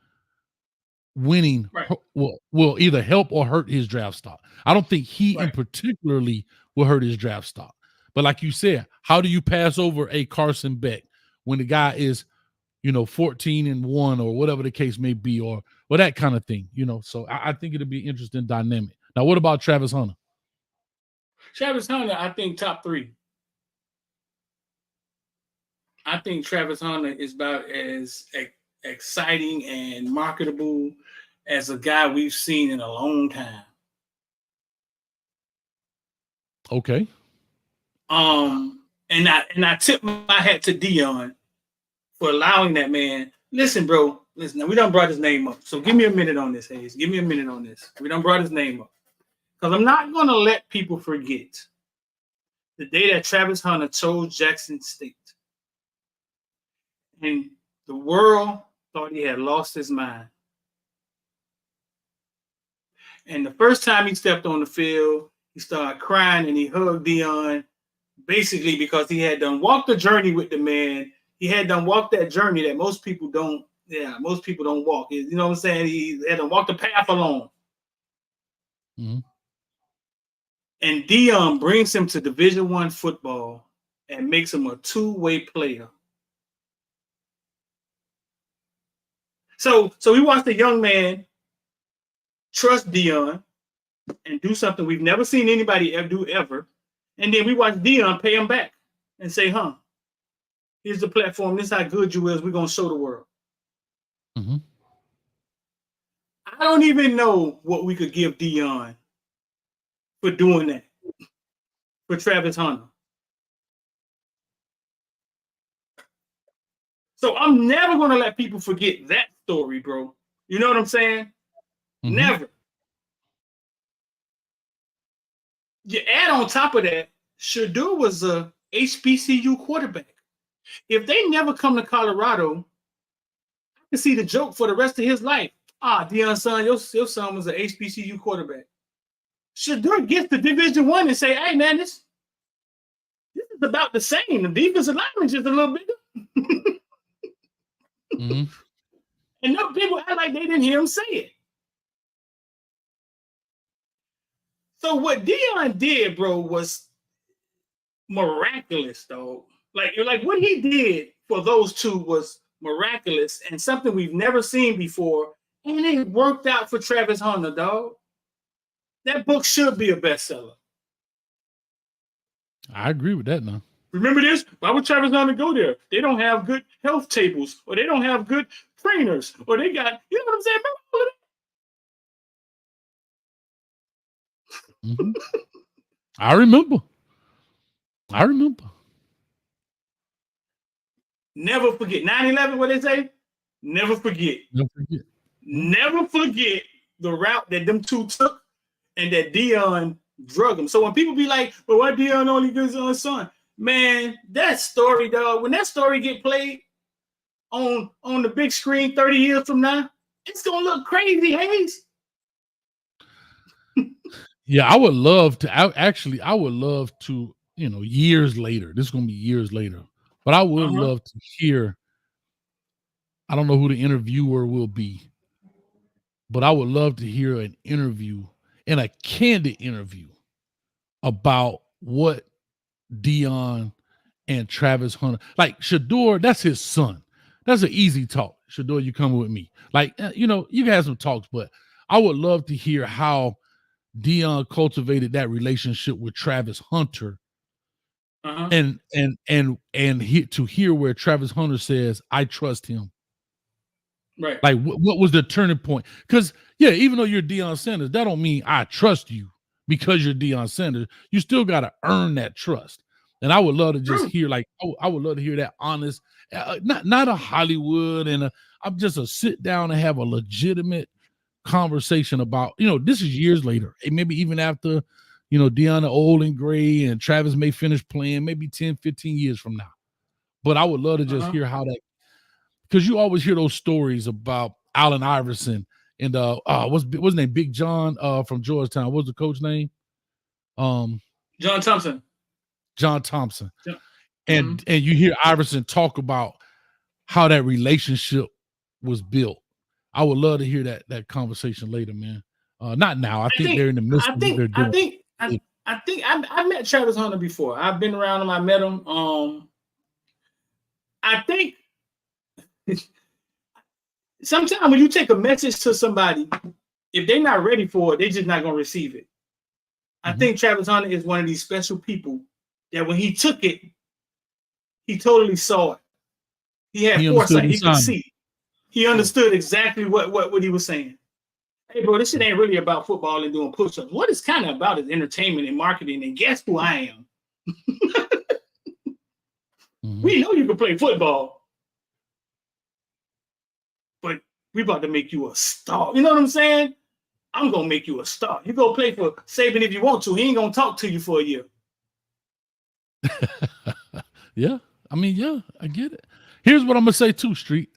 winning will either help or hurt his draft stock. I don't think he in particularly will hurt his draft stock. But like you said, how do you pass over a Carson Beck when the guy is, 14-1 or whatever the case may be, or that kind of thing, So I think it'll be an interesting dynamic. Now, what about Travis Hunter? Travis Hunter, I think top 3. I think Travis Hunter is about as exciting and marketable as a guy we've seen in a long time. Okay. And I tip my hat to Dion for allowing that man. Listen, bro. Listen, we done brought his name up. So give me a minute on this, Hayes. Give me a minute on this. We done brought his name up. Because I'm not going to let people forget the day that Travis Hunter chose Jackson State. And the world thought he had lost his mind. And the first time he stepped on the field, he started crying and he hugged Dion, basically because he had done walked the journey with the man. He had done walked that journey that most people don't walk. You know what I'm saying? He had to walk the path alone. Mm-hmm. And Dion brings him to Division I football and makes him a two-way player. So we watched a young man trust Dion and do something we've never seen anybody ever do ever. And then we watch Dion pay him back and say, here's the platform. This is how good you is. We're going to show the world. Mm-hmm. I don't even know what we could give Dion for doing that for Travis Hunter. So I'm never going to let people forget that story, bro. You know what I'm saying? Mm-hmm. Never. You add on top of that, SHEDEUR was a HBCU quarterback. If they never come to Colorado, I can see the joke for the rest of his life. Deion son, your son was an HBCU quarterback. Shedeur gets to Division I and say, hey, man, this is about the same. The defensive lineman just a little bigger. Mm-hmm. And no people act like they didn't hear him say it. So what Deion did, bro, was miraculous, though. Like what he did for those two was miraculous and something we've never seen before. And it worked out for Travis Hunter, dog. That book should be a bestseller. I agree with that now. Remember this? Why would Travis Hunter go there? They don't have good health tables, or they don't have good trainers, or they got, you know what I'm saying? Mm-hmm. I remember. Never forget. 9/11, what they say? Never forget. Never forget the route that them two took and that Deion drug him. So when people be like, well, why Deion only gives on his son? Man, that story, dog, when that story get played on the big screen 30 years from now, it's going to look crazy, Hayes. Yeah, I would love to, years later. This is going to be years later. But I would love to hear, I don't know who the interviewer will be, but I would love to hear an interview and a candid interview about what Deion and Travis Hunter, like Shedeur, that's his son. That's an easy talk. Shedeur, you come with me. Like, you can have some talks, but I would love to hear how Deion cultivated that relationship with Travis Hunter. And to hear where Travis Hunter says, I trust him. Right. Like, what was the turning point? Because, yeah, even though you're Deion Sanders, that don't mean I trust you because you're Deion Sanders. You still got to earn that trust. And I would love to just hear, like, I would love to hear that honest, not a Hollywood and I'm just a sit down and have a legitimate conversation about, this is years later. Maybe even after, Deion old and gray and Travis may finish playing, maybe 10, 15 years from now. But I would love to just hear how that, because you always hear those stories about Allen Iverson and what's his name? Big John from Georgetown. What's the coach name? John Thompson. Yeah. And you hear Iverson talk about how that relationship was built. I would love to hear that conversation later, man. Not now. I think they're in the midst of what they're doing. I think I met Travis Hunter before. I've been around him. I met him. I think sometimes when you take a message to somebody, if they're not ready for it, they're just not going to receive it. I think Travis Hunter is one of these special people that when he took it, he totally saw it. He had foresight. He could see. He understood exactly what he was saying. Hey, bro, this shit ain't really about football and doing push-ups. What it's kind of about is entertainment and marketing. And guess who I am? We know you can play football, but we about to make you a star. You know what I'm saying? I'm going to make you a star. You go play for Saban if you want to. He ain't going to talk to you for a year. Yeah. I mean, yeah, I get it. Here's what I'm going to say too, Street.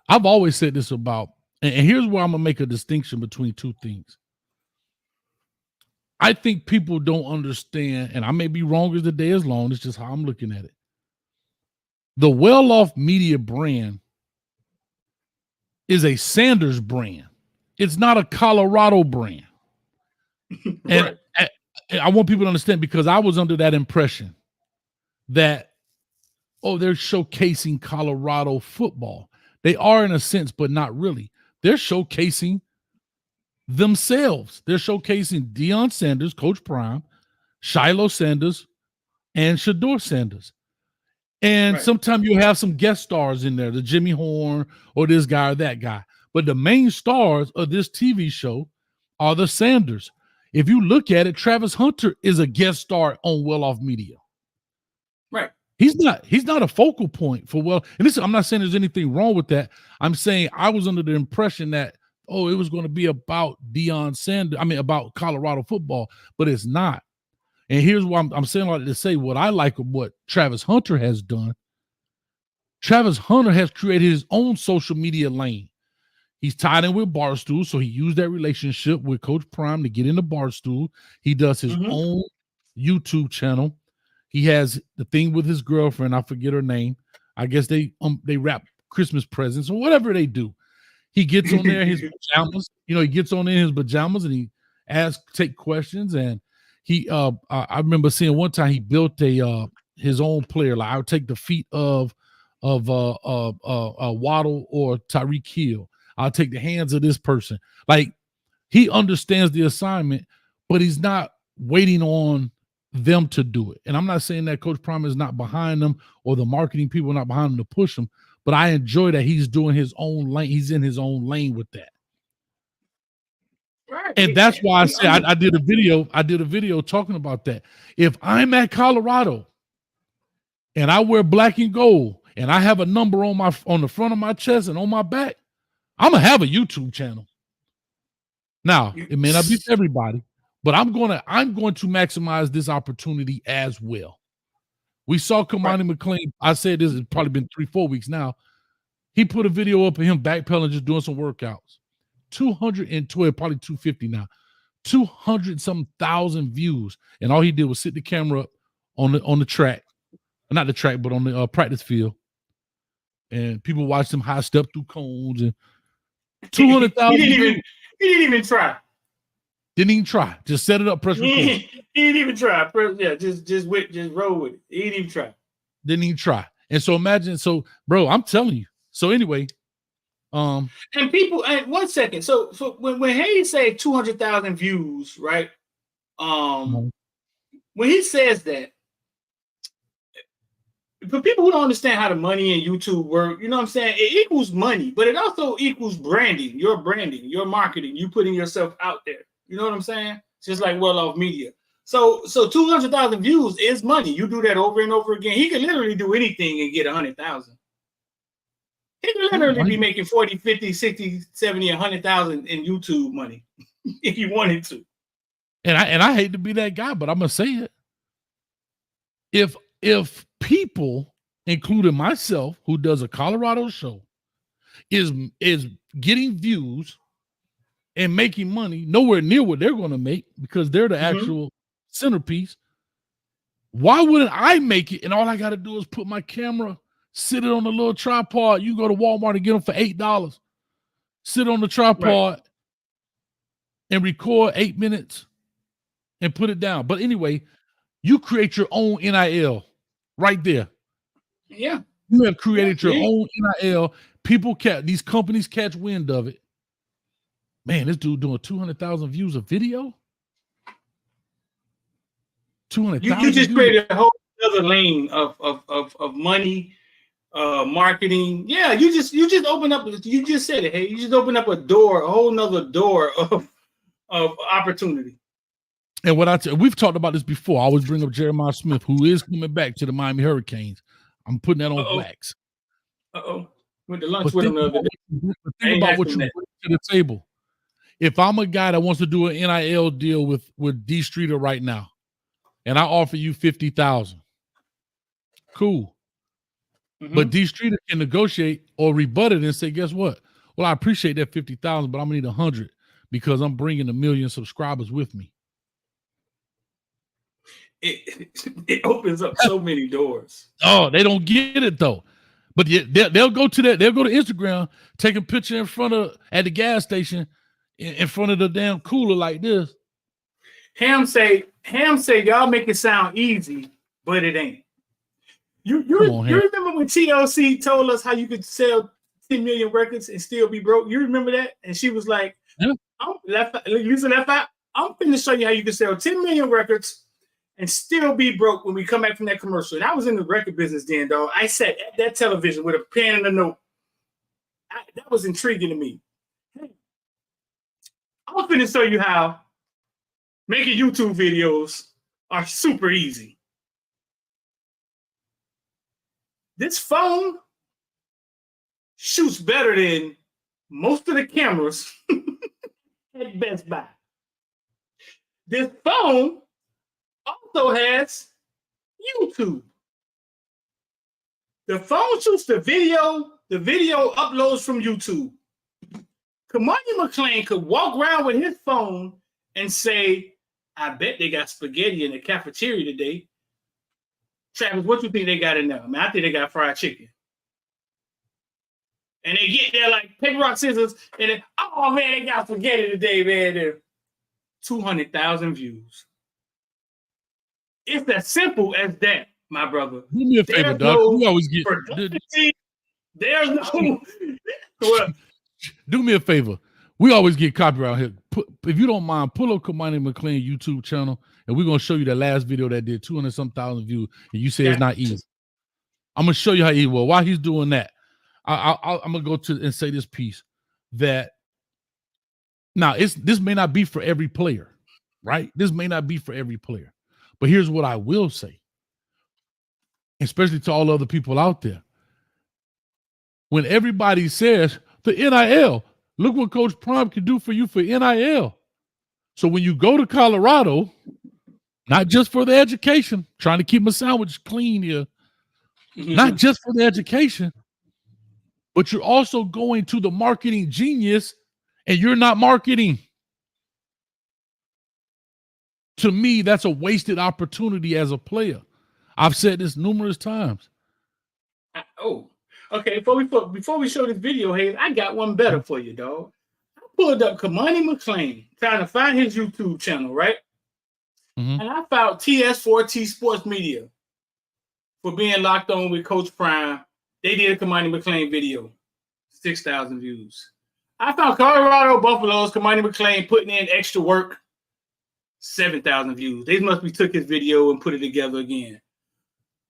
I've always said this about, and here's where I'm going to make a distinction between two things. I think people don't understand, and I may be wrong as the day is long. It's just how I'm looking at it. The well-off media brand is a Sanders brand. It's not a Colorado brand. And I want people to understand, because I was under that impression that, they're showcasing Colorado football. They are in a sense, but not really. They're showcasing themselves. They're showcasing Deion Sanders, Coach Prime, Shiloh Sanders, and Shedeur Sanders. And sometimes you have some guest stars in there, the Jimmy Horn or this guy or that guy. But the main stars of this TV show are the Sanders. If you look at it, Travis Hunter is a guest star on Well Off Media. Right. He's not a focal point for and listen, I'm not saying there's anything wrong with that. I'm saying I was under the impression that, it was going to be about Deion Sanders. I mean, about Colorado football, but it's not. And here's why I'm saying all that to say what I like of what Travis Hunter has done Travis Hunter has created his own social media lane. He's tied in with Barstool, so he used that relationship with Coach Prime to get into Barstool. He does his own YouTube channel. He has the thing with his girlfriend. I forget her name. I guess they wrap Christmas presents or whatever they do. He gets on there in his pajamas. He gets on in his pajamas and he take questions. And he, I remember seeing one time he built his own player. Like I would take the feet of Waddle or Tyreek Hill. I'll take the hands of this person. Like he understands the assignment, but he's not waiting on them to do it. And I'm not saying that Coach Prime is not behind them or the marketing people are not behind them to push them, but I enjoy that he's doing his own lane. He's in his own lane with that. Right. And that's why I say I did a video talking about that. If I'm at Colorado and I wear black and gold and I have a number on the front of my chest and on my back, I'm gonna have a YouTube channel. Now, it may not be for everybody, but I'm going to maximize this opportunity as well. We saw Kamani McLean. I said this has probably been 3-4 weeks now. He put a video up of him backpedaling, just doing some workouts. 212, probably 250 now. 200-something views, and all he did was sit the camera up on the track, not the track, but on the practice field, and people watched him high step through cones and 200,000. He didn't even try. Didn't even try. Just set it up, press record. He didn't even try. Just roll with it. He didn't even try. Didn't even try. And so imagine, bro, I'm telling you. So anyway, and people, and 1 second. So when Hayes say 200,000 views, right? When he says that, for people who don't understand how the money in YouTube work, you know what I'm saying? It equals money, but it also equals branding, your marketing, you putting yourself out there. You know what I'm saying? Just like well-off media. So 200,000 views is money. You do that over and over again. He can literally do anything and get 100,000. He can literally be making 40, 50, 60, 70, 100,000 in YouTube money if you wanted to. And I hate to be that guy, but I'm gonna say it. If people, including myself, who does a Colorado show, is getting views and making money nowhere near what they're going to make because they're the actual centerpiece, why wouldn't I make it? And all I got to do is put my camera, sit it on a little tripod. You go to Walmart and get them for $8. Sit on the tripod and record 8 minutes and put it down. But anyway, you create your own NIL right there. Yeah. You have created your own NIL. These companies catch wind of it. Man, this dude doing 200,000 views of video. 200,000. You just created a whole other lane of money, marketing. Yeah, you just open up. You just said it. Hey, you just open up a whole nother door of opportunity. And we've talked about this before. I always bring up Jeremiah Smith, who is coming back to the Miami Hurricanes. I'm putting that on wax. Went to lunch with him the other day. Think about what you bring to the table. If I'm a guy that wants to do an NIL deal with D Streeter right now, and I offer you 50,000, cool. But D Streeter can negotiate or rebut it and say, guess what? Well, I appreciate that 50,000, but I'm gonna need 100 because I'm bringing 1 million subscribers with me. It opens up so many doors. Oh, they don't get it though. But they'll go to that. They'll go to Instagram, take a picture at the gas station in front of the damn cooler like this. Ham say, y'all make it sound easy, but it ain't. You remember when TLC told us how you could sell 10 million records and still be broke? You remember that? And she was like, using that fact, I'm going to show you how you can sell 10 million records and still be broke when we come back from that commercial. And I was in the record business then, dog. I sat at that television with a pen and a note. That was intriguing to me. Hey, I'm going to show you how making YouTube videos are super easy. This phone shoots better than most of the cameras at Best Buy. This phone also has YouTube. The phone shoots the video uploads from YouTube. Kamani McClain could walk around with his phone and say, I bet they got spaghetti in the cafeteria today. Travis, what you think they got in there? Man, I think they got fried chicken. And they get there like paper, rock, scissors, and then, oh man, they got spaghetti today, man. They're 200,000 views. It's as simple as that, my brother. Do me a favor, dog. We always get. There's no. Well, do me a favor. We always get copyright here. If you don't mind, pull up Kamani McClain YouTube channel, and we're gonna show you the last video that did 200-some thousand views, and you say it's not easy. I'm gonna show you how easy. Well, while he's doing that, I'm gonna go to and say this piece that now this may not be for every player, right? This may not be for every player, but here's what I will say, especially to all other people out there. When everybody says the NIL, look what Coach Prime can do for you for NIL. So when you go to Colorado, not just for the education, trying to keep my sandwich clean here, not just for the education, but you're also going to the marketing genius and you're not marketing. To me, that's a wasted opportunity as a player. I've said this numerous times. Okay, before we show this video, hey, I got one better for you, dog. I pulled up Kamani McClain, trying to find his YouTube channel, right? And I found TS4T Sports Media for being locked on with Coach Prime. They did a Kamani McClain video, 6,000 views. I found Colorado Buffaloes, Kamani McClain putting in extra work, 7,000 views. They must be took his video and put it together again.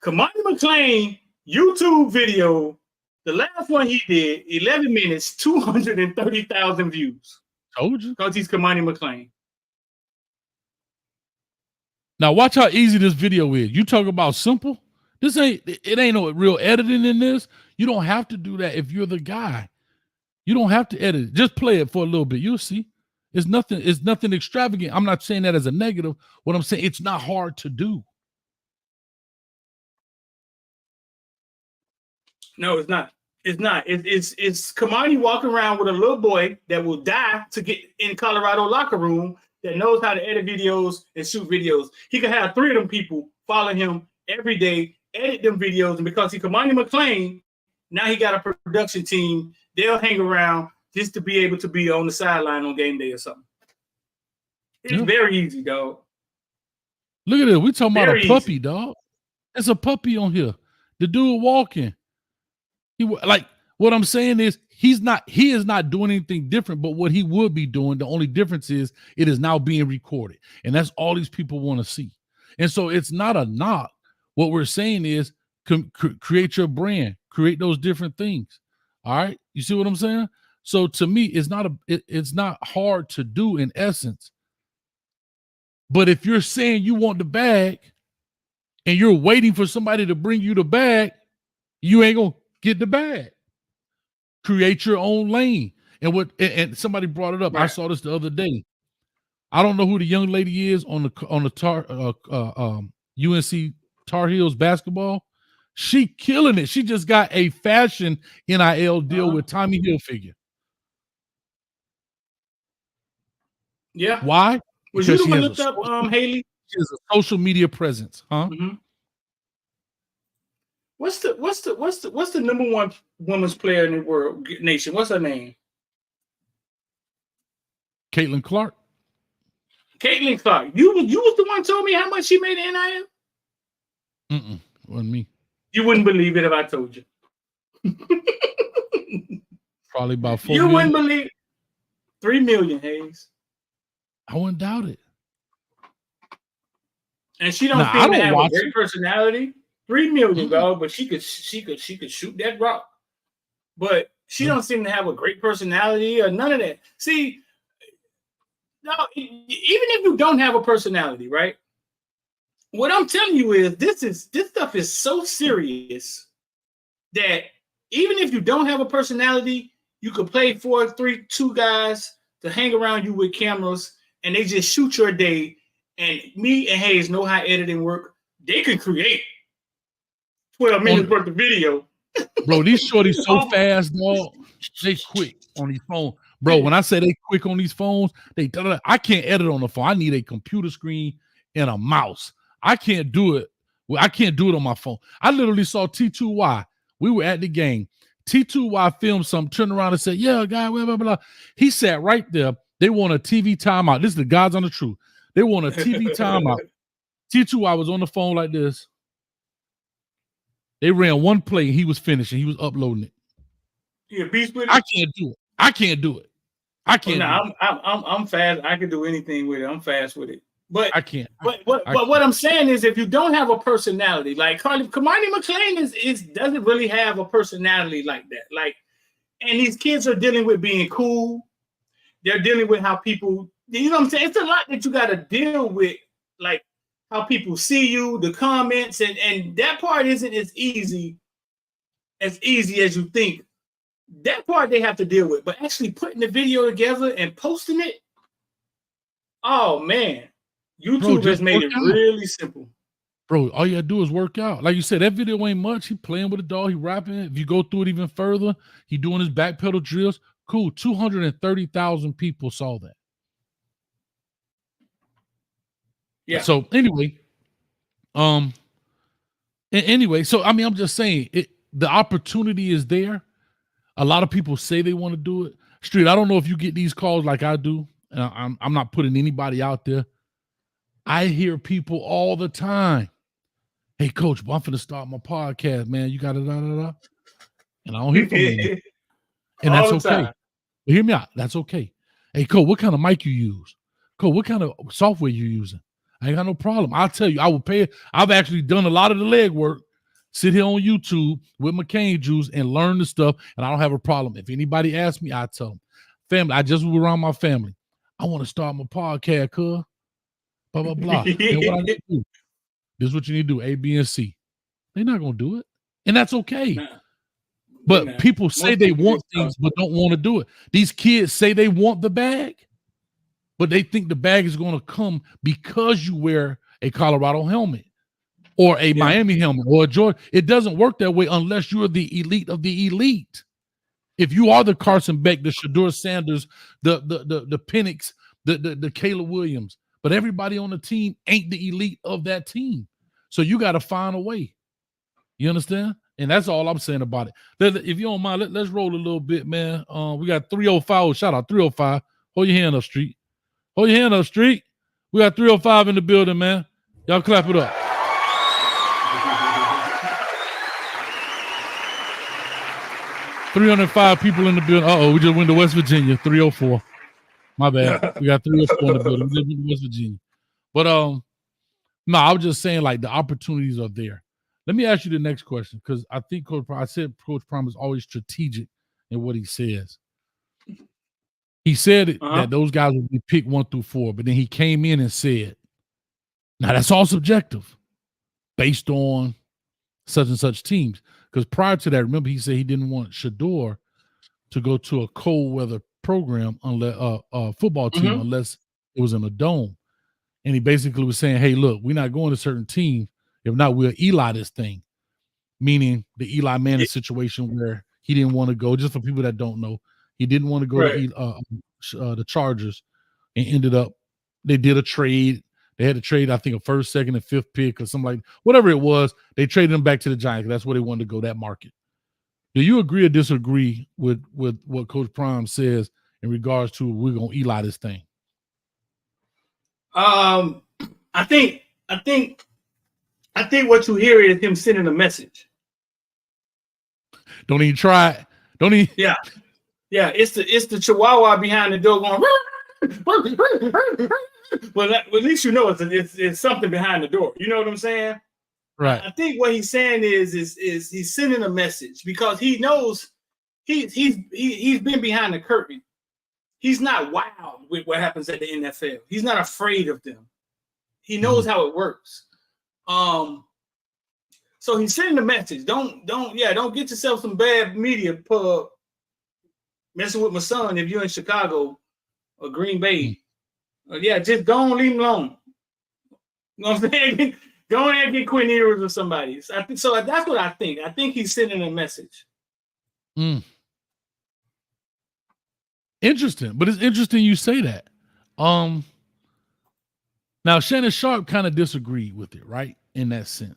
Kamani McClain YouTube video, the last one he did, 11 minutes, 230,000 views. Told you. Because he's Kamani McClain. Now watch how easy this video is. You talk about simple. It ain't no real editing in this. You don't have to do that if you're the guy. You don't have to edit it. Just play it for a little bit. You'll see. It's nothing extravagant. I'm not saying that as a negative. What I'm saying, it's not hard to do. No, it's not. It's not. It's Kamani walking around with a little boy that will die to get in Colorado locker room that knows how to edit videos and shoot videos. He could have 3 of them people follow him every day, edit them videos, and because he's Kamani McClain, now he got a production team. They'll hang around just to be able to be on the sideline on game day or something. It's very easy, dog. Look at it. We talking about a puppy, dog. It's a puppy on here. The dude walking. Like what I'm saying is he is not doing anything different, but what he would be doing, the only difference is it is now being recorded. And that's all these people want to see. And so it's not a knock. What we're saying is create your brand, create those different things. All right. You see what I'm saying? So to me, it's not hard to do in essence. But if you're saying you want the bag and you're waiting for somebody to bring you the bag, you ain't gonna get the bag. Create your own lane. And somebody brought it up. Right. I saw this the other day. I don't know who the young lady is on the UNC Tar Heels basketball. She killing it. She just got a fashion NIL deal with Tommy Hilfiger. Yeah. Why? Was you the one looked up Haley? She has a social media presence, huh? Mm-hmm. What's the number one women's player in the world nation? What's her name? Caitlin Clark. Caitlin Clark. You was the one who told me how much she made in NIL? Wasn't me. You wouldn't believe it if I told you. Probably about 4 You million. wouldn't believe 3 million, Hayes. I wouldn't doubt it. And she don't seem to have a great personality. 3 million, bro, but she could shoot that rock. But she don't seem to have a great personality or none of that. See, no, even if you don't have a personality, right? What I'm telling you is this stuff is so serious that even if you don't have a personality, you could play 4-3-2 guys to hang around you with cameras and they just shoot your day. And me and Hayes know how editing work. They can create 12 minutes worth of video Bro, these shorties so fast, dog. They quick on these phones. Bro, when I say they quick on these phones, I can't edit on the phone. I need a computer screen and a mouse. I can't do it. Well, I can't do it on my phone. I literally saw T2Y. We were at the game. T2Y filmed something, turned around and said, yeah, guy, blah, blah, blah. He sat right there. They want a TV timeout. This is the God's on the truth. They want a TV timeout. T2Y was on the phone like this. They ran one play. He was finishing. He was uploading it. Yeah, beast with it. I can't do it. I can't do it. I can't. I'm fast. I can do anything with it. I'm fast with it. But I can't. But what I'm saying is, if you don't have a personality, like Kamani McClain doesn't really have a personality like that. Like, and these kids are dealing with being cool. They're dealing with how people, you know what I'm saying? It's a lot that you got to deal with, like how people see you, the comments, and that part isn't as easy as you think. That part they have to deal with, but actually putting the video together and posting it, oh man. YouTube has made it really simple. Bro, all you gotta do is work out. Like you said, that video ain't much. He playing with a dog, he rapping. If you go through it even further, he doing his back pedal drills. Cool. 230,000 people saw that. Yeah. So anyway, so I mean, I'm just saying the opportunity is there. A lot of people say they want to do it. Street, I don't know if you get these calls like I do. I'm not putting anybody out there. I hear people all the time. Hey, coach, I'm finna start my podcast, man. You got it, and I don't hear from them. And that's okay. But hear me out. That's okay. Hey, coach, what kind of mic you use? Coach, what kind of software you using? I ain't got no problem. I'll tell you, I will pay. I've actually done a lot of the legwork. Sit here on YouTube with McCain Juice and learn the stuff, and I don't have a problem. If anybody asks me, I tell them. Family, I just was around my family. I want to start my podcast, cuz. Blah, blah, blah. And what I need to do, this is what you need to do, A, B, and C. They're not going to do it. And that's okay. But people say they want things but don't want to do it. These kids say they want the bag, but they think the bag is going to come because you wear a Colorado helmet or a Miami helmet or a Georgia. It doesn't work that way unless you're the elite of the elite. If you are the Carson Beck, the SHEDEUR Sanders, the Penix, the Caleb Williams, but everybody on the team ain't the elite of that team. So you got to find a way. You understand? And that's all I'm saying about it. If you don't mind, let's roll a little bit, man. We got 305. Shout out 305. Hold your hand up, Street. Hold your hand up, Street. We got 305 in the building, man. Y'all clap it up. $305 people in the building. Uh-oh, we just went to West Virginia. 304. My bad. We got 304 in the building. We just went to West Virginia. But no, I was just saying, like, the opportunities are there. Let me ask you the next question, because I think Coach Prime is always strategic in what he says. He said that those guys would be picked 1 through 4, but then he came in and said, now that's all subjective based on such and such teams. Because prior to that, remember, he said he didn't want SHEDEUR to go to a cold weather program unless football team unless it was in a dome. And he basically was saying, hey, look, we're not going to certain teams. If not, we'll Eli this thing. Meaning the Eli Manning situation where he didn't want to go. Just for people that don't know, he didn't want to go to the Chargers, and ended up, they did a trade. They had to trade, I think, a first, second, and fifth pick or something like whatever it was. They traded him back to the Giants. That's where they wanted to go, that market. Do you agree or disagree with what Coach Prime says in regards to we're gonna Eli this thing? I think what you hear is him sending a message. Don't even try it. Don't even. Yeah. It's the Chihuahua behind the door going. Well, at least you know it's something behind the door. You know what I'm saying? Right. I think what he's saying is he's sending a message because he knows he's been behind the curtain. He's not wild with what happens at the NFL. He's not afraid of them. He knows how it works. So he's sending a message. Don't get yourself some bad media pub messing with my son if you're in Chicago or Green Bay. Just go on, leave him alone. You know what I'm saying? Go ahead and get Quinn Ewers or somebody. I think so. That's what I think. I think he's sending a message. Interesting, but it's interesting you say that. Now Shannon Sharp kind of disagreed with it, right? In that sense.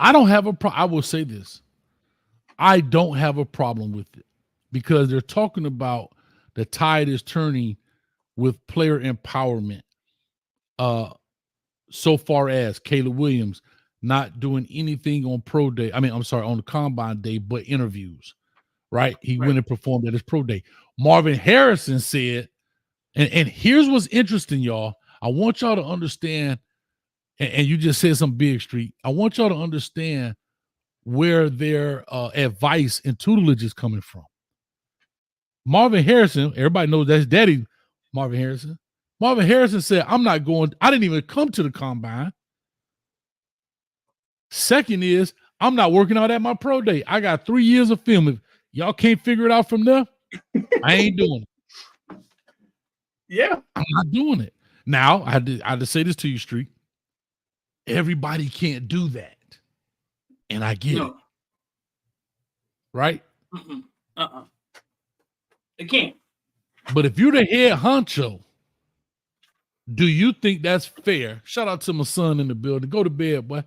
I don't have a problem. I will say this. I don't have a problem with it because they're talking about the tide is turning with player empowerment. So far as Caleb Williams not doing anything on pro day. I mean, I'm sorry, on the combine day, but interviews, right? He went and performed at his pro day. Marvin Harrison said, and here's what's interesting, y'all. I want y'all to understand, and you just said some big street. I want y'all to understand where their advice and tutelage is coming from. Marvin Harrison, everybody knows that's daddy, Marvin Harrison. Marvin Harrison said, I'm not going, I didn't even come to the combine. Second is, I'm not working out at my pro day. I got 3 years of film. If y'all can't figure it out from there, I ain't doing it. Yeah. I'm not doing it. Now, I had to say this to you, Street. Everybody can't do that. And I get it. Right? It can't. But if you're the head honcho, do you think that's fair? Shout out to my son in the building. Go to bed, boy.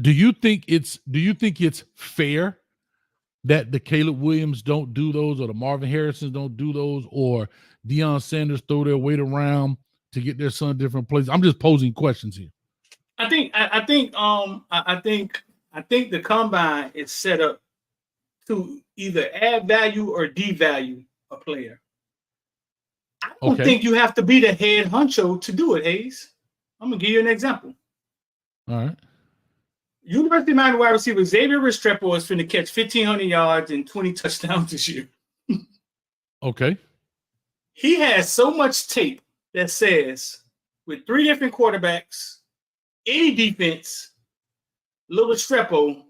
Do you think it's fair that the Caleb Williams don't do those, or the Marvin Harrisons don't do those, or Deion Sanders throw their weight around to get their son different places? I'm just posing questions here. I think the combine is set up to either add value or devalue a player. I don't think you have to be the head honcho to do it, Hayes. I'm gonna give you an example. All right. University of Miami wide receiver Xavier Restrepo is finna catch 1,500 yards and 20 touchdowns this year. Okay. He has so much tape that says with 3 different quarterbacks, any defense, little Restrepo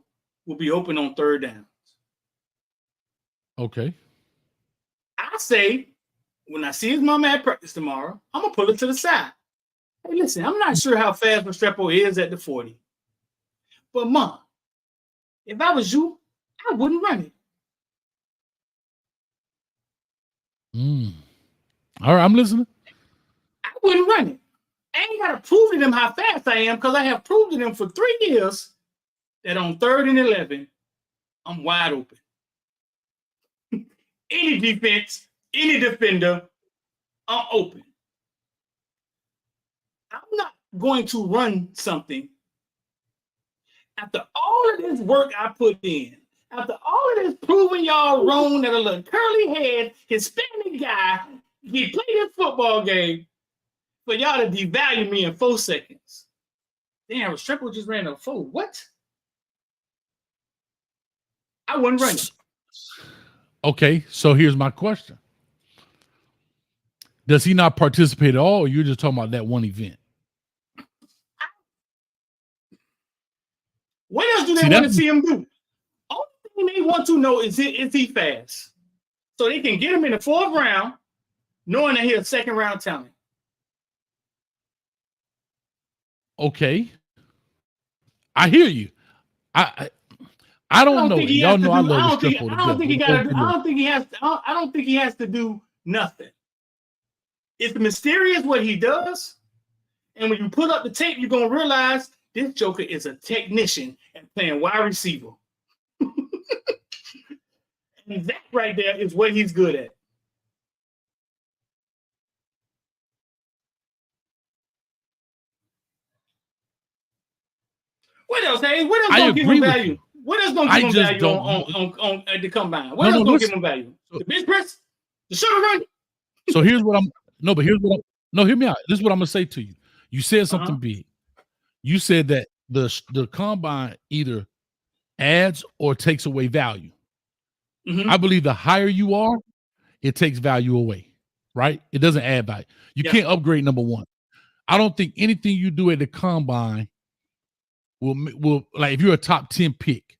will be open on 3rd down. Okay. I say, when I see his mama at practice tomorrow, I'm going to pull it to the side. Hey, listen, I'm not sure how fast Restrepo is at the 40. But, Mom, if I was you, I wouldn't run it. All right, I'm listening. I wouldn't run it. I ain't got to prove to them how fast I am because I have proved to them for 3 years that on 3rd and 11, I'm wide open. Any defense, any defender, I'm open. I'm not going to run something after all of this work I put in, after all of this proving y'all wrong that a little curly head Hispanic guy, he played this football game for y'all to devalue me in 4 seconds. Damn, Restrepo just ran a 4. What? I wouldn't run it. Okay, so here's my question. Does he not participate at all, or you're just talking about that one event? What else do they want to see him do? Only thing they want to know is he fast? So they can get him in the 4th round, knowing that he's a 2nd round talent. Okay. I hear you. I don't know. Y'all know I love the Restrepo. I don't think he has to do nothing. It's mysterious what he does. And when you put up the tape, you're going to realize this joker is a technician at playing wide receiver. And that right there is what he's good at. What else, hey? What else gonna give him value? What else gonna give him value on the combine? What else gonna give him value? The bench press? The sugar run? So hear me out. This is what I'm gonna say to you. You said something big. You said that the combine either adds or takes away value. I believe the higher you are, it takes value away, right? It doesn't add value. You can't upgrade, number one. I don't think anything you do at the combine will like, if you're a top 10 pick,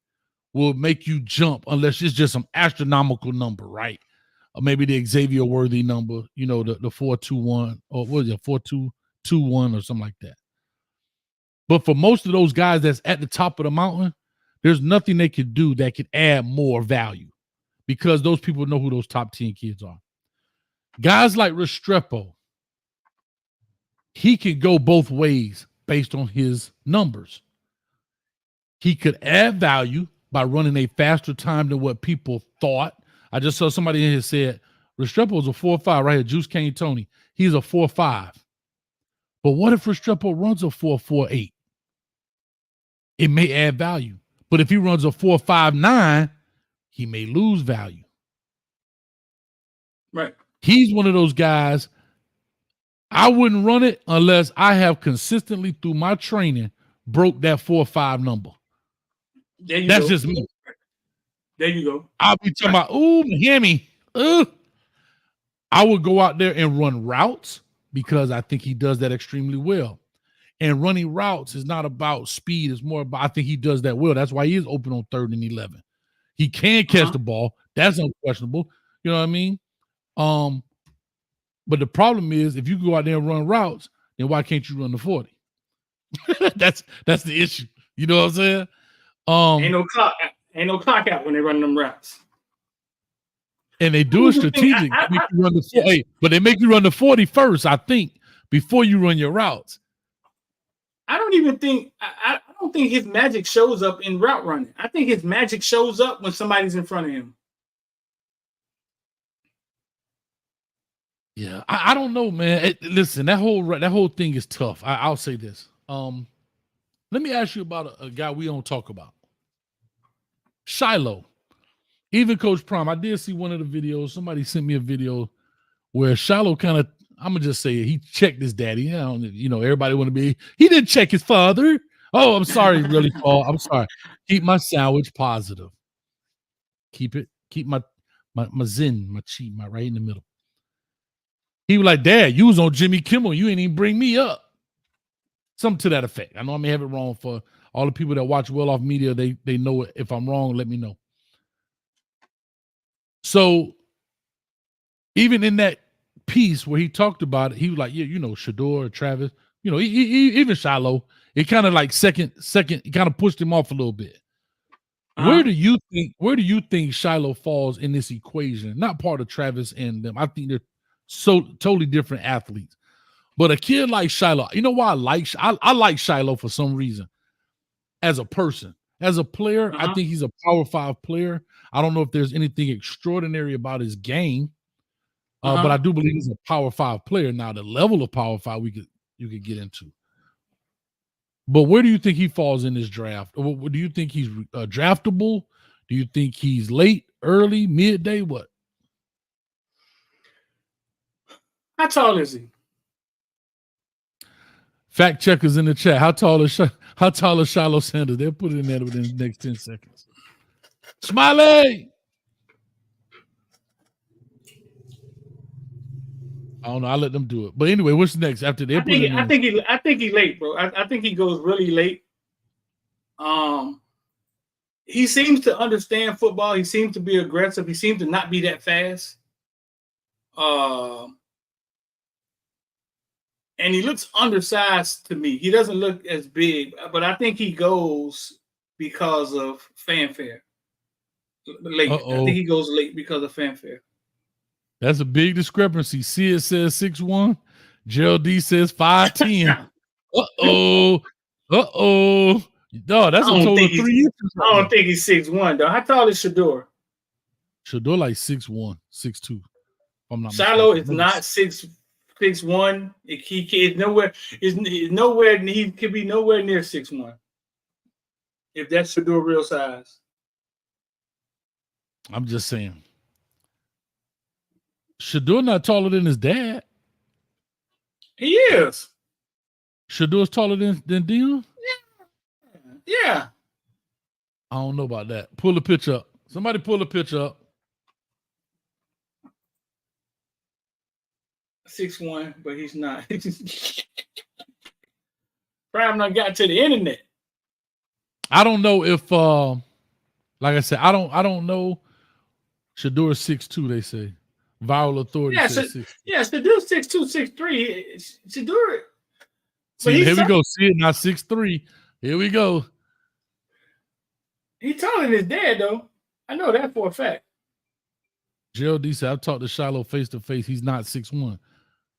will make you jump unless it's just some astronomical number, right? maybe the Xavier Worthy number, you know, the 4-2-1 or what is it, 4-2-2-1 or something like that. But for most of those guys that's at the top of the mountain, there's nothing they could do that could add more value because those people know who those top 10 kids are. Guys like Restrepo, he can go both ways based on his numbers. He could add value by running a faster time than what people thought. I just saw somebody in here said, Restrepo is a 4.5 right here, Juice Kane Tony. He's a 4.5. But what if Restrepo runs a 4.48? It may add value. But if he runs a 4.59, he may lose value. Right. He's one of those guys, I wouldn't run it unless I have consistently through my training broke that 4.5 number. That's just me. There you go. I'll be talking about, ooh, Miami. I would go out there and run routes because I think he does that extremely well. And running routes is not about speed. It's more about, I think he does that well. That's why he is open on 3rd and 11. He can catch the ball. That's unquestionable. You know what I mean? But the problem is if you go out there and run routes, then why can't you run the 40? That's the issue. You know what I'm saying? Ain't no clock out when they run them routes. And they do it strategic. But they make you run the 40 first, I think, before you run your routes. I don't even think I don't think his magic shows up in route running. I think his magic shows up when somebody's in front of him. Yeah, I don't know, man. Listen, that whole thing is tough. I'll say this. Let me ask you about a guy we don't talk about. Shiloh. Even Coach Prime, I did see one of the videos. Somebody sent me a video where Shiloh kind of, I'm going to just say it, he checked his daddy. You know, everybody want to be, he didn't check his father. Oh, I'm sorry, really, Paul. I'm sorry. Keep my sandwich positive. Keep my zen, my cheat, my right in the middle. He was like, Dad, you was on Jimmy Kimmel. You ain't even bring me up. Something to that effect. I know I may have it wrong. For all the people that watch Well Off Media, they know it. If I'm wrong, let me know. So even in that piece where he talked about it, he was like, yeah, you know, SHEDEUR, Travis, you know, even Shiloh, it kind of like second, it kind of pushed him off a little bit. Where do you think Shiloh falls in this equation? Not part of Travis and them. I think they're so totally different athletes. But a kid like Shiloh, you know why I like Shiloh for some reason. As a person, as a player, I think he's a Power 5 player. I don't know if there's anything extraordinary about his game, but I do believe he's a Power 5 player. Now, the level of Power 5 you could get into. But where do you think he falls in this draft? Or do you think he's draftable? Do you think he's late, early, midday? What? How tall is he? Fact checkers in the chat. How tall is Shiloh Sanders? They'll put it in there within the next 10 seconds. Smiley. I don't know. I'll let them do it. But anyway, what's next after they put it in? I think he's late, bro. I think he goes really late. He seems to understand football. He seems to be aggressive. He seems to not be that fast. And he looks undersized to me. He doesn't look as big, but I think he goes because of fanfare. Late. I think he goes late because of fanfare. That's a big discrepancy. Sid says 6'1". Gerald D says 5'10". Uh-oh. No, that's a total of 3 years. I don't think he's 6'1", though. How tall is SHEDEUR? SHEDEUR like 6'1", 6'2". I'm not Shiloh is not 6'1". He nowhere. He could be nowhere near 6'1". If that's SHEDEUR real size. I'm just saying. SHEDEUR not taller than his dad. He is. SHEDEUR's taller than Dion? Yeah. I don't know about that. Pull the picture up. Somebody pull the picture up. 6'1", but he's not. Prime not got to the internet. I don't know if like I said, I don't know. SHEDEUR 6'2", they say. Viral authority Yeah, says 6. yeah, SHEDEUR 6'2", 6'3". SHEDEUR, but See, here we go. See it now, 6'3". Here we go. He's taller than his dad, though. I know that for a fact. Gerald D said, I've talked to Shiloh face to face. He's not 6'1".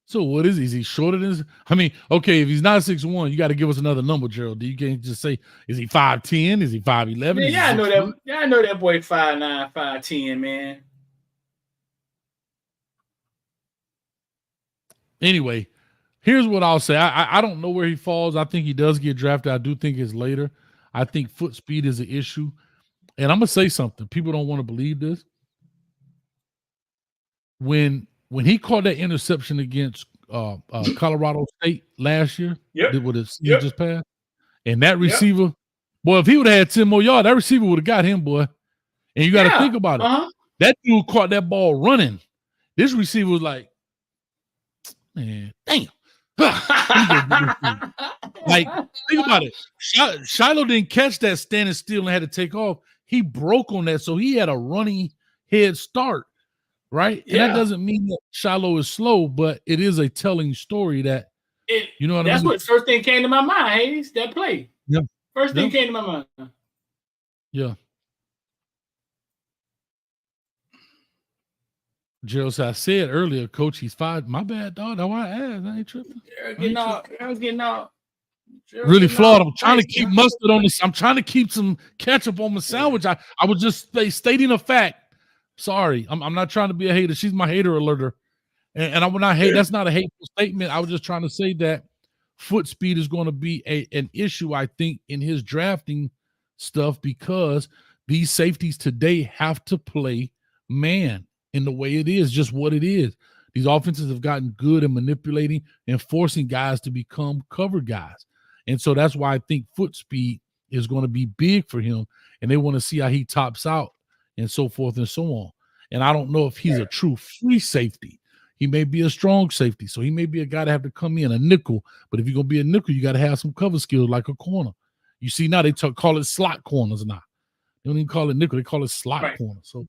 So what is he? Is he shorter than? I mean, okay, if he's not 6'1", you got to give us another number, Gerald D. You can't just say, is he 5'10"? Is he 5'11"? Yeah, I know that. Yeah, I know that boy 5'9", 5'10", man. Anyway, here's what I'll say. I don't know where he falls. I think he does get drafted. I do think it's later. I think foot speed is an issue. And I'm going to say something. People don't want to believe this. When he caught that interception against Colorado State last year, what he just passed, and that receiver, boy, if he would have had 10 more yards, that receiver would have got him, boy. And you got to think about it. That dude caught that ball running. This receiver was like, man, damn. Like, think about it. Shiloh didn't catch that standing still and had to take off. He broke on that, so he had a running head start, right? Yeah. And that doesn't mean that Shiloh is slow, but it is a telling story that, you know what I mean? That's what first thing came to my mind, Hayes, that play. Yeah. First thing came to my mind. Yeah. Gerald said, I said earlier, Coach, he's 5. My bad, dog. That's why I asked. I ain't tripping. Getting out. Really flawed. I'm trying to keep mustard on this. I'm trying to keep some ketchup on my sandwich. I was just stating a fact. Sorry. I'm not trying to be a hater. She's my hater alerter. And I would not hate. That's not a hateful statement. I was just trying to say that foot speed is going to be an issue, I think, in his drafting stuff, because these safeties today have to play man in the way it is, just what it is. These offenses have gotten good at manipulating and forcing guys to become cover guys. And so that's why I think foot speed is going to be big for him, and they want to see how he tops out and so forth and so on. And I don't know if he's a true free safety. He may be a strong safety, so he may be a guy to have to come in, a nickel. But if you're going to be a nickel, you got to have some cover skills like a corner. You see now they call it slot corners now. They don't even call it nickel. They call it slot corner. So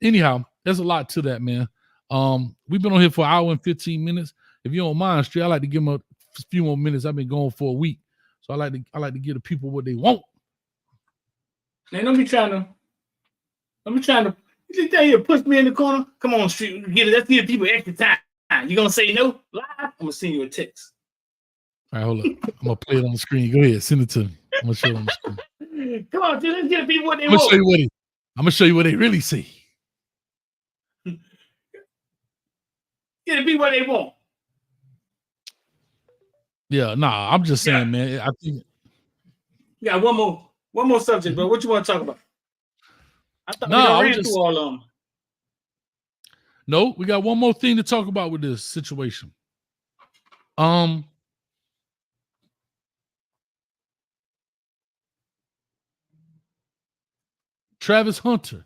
anyhow, there's a lot to that, man. We've been on here for an hour and 15 minutes. If you don't mind, Straight, I like to give them a few more minutes. I've been going for a week, so I like to give the people what they want. Man, don't be trying to. You think you push me in the corner? Come on, Street. Let's give people extra time. You gonna say no live? I'm gonna send you a text. All right, hold up. I'm gonna play it on the screen. Go ahead, send it to me. I'm gonna show it on the screen. Come on, dude. Let's give people what they want. I'm gonna show you what they really see. Get the people what they want. Yeah, nah, I'm just saying, man. I think you got one more subject, bro. What you want to talk about? I thought we ran through all of them. No, we got one more thing to talk about with this situation. Travis Hunter.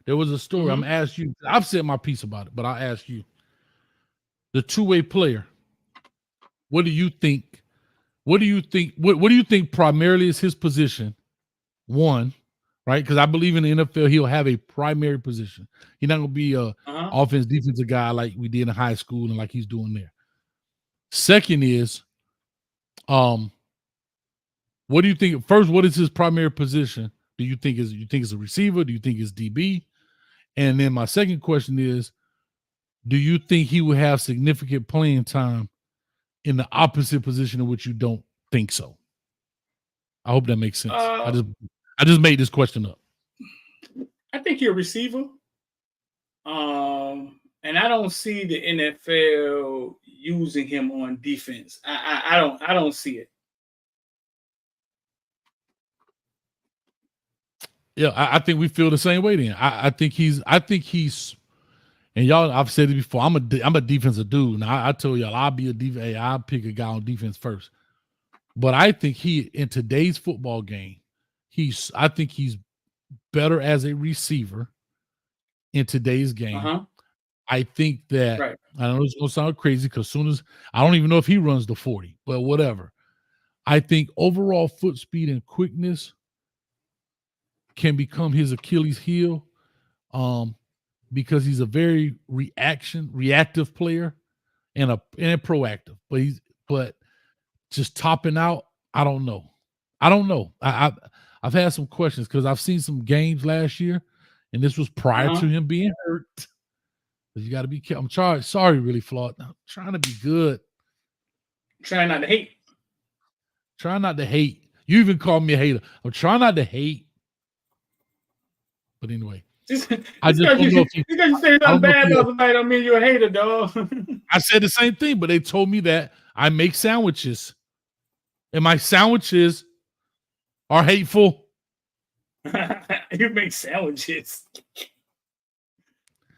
There was a story. I'm gonna ask you. I've said my piece about it, but I'll ask you. The two-way player. What do you think? What do you think primarily is his position? One, right? Because I believe in the NFL, he'll have a primary position. He's not going to be a offense, defensive guy like we did in high school and like he's doing there. Second is, what do you think? First, what is his primary position? Do you think it's a receiver? Do you think it's DB? And then my second question is, do you think he will have significant playing time in the opposite position in which you don't think so? I hope that makes sense. I just made this question up. I think you're a receiver. And I don't see the NFL using him on defense. I don't see it. Yeah, I think we feel the same way then. I think he's and y'all, I've said it before. I'm a defensive dude. Now I told y'all I'll be a defense. I'll pick a guy on defense first. But I think in today's football game, I think he's better as a receiver in today's game. I think that I know it's gonna sound crazy because soon as I don't even know if he runs the 40, but whatever. I think overall foot speed and quickness can become his Achilles heel. because he's a very reactive player and proactive. But just topping out, I don't know. I've had some questions because I've seen some games last year, and this was prior to him being hurt. You got to be careful. I'm sorry, really flawed. I'm trying to be good. Trying not to hate. Try not to hate. You even called me a hater. I'm trying not to hate. But anyway, I just don't know if you say something bad about somebody don't mean you're a hater, dog. I said the same thing, but they told me that I make sandwiches, and my sandwiches are hateful. You make sandwiches.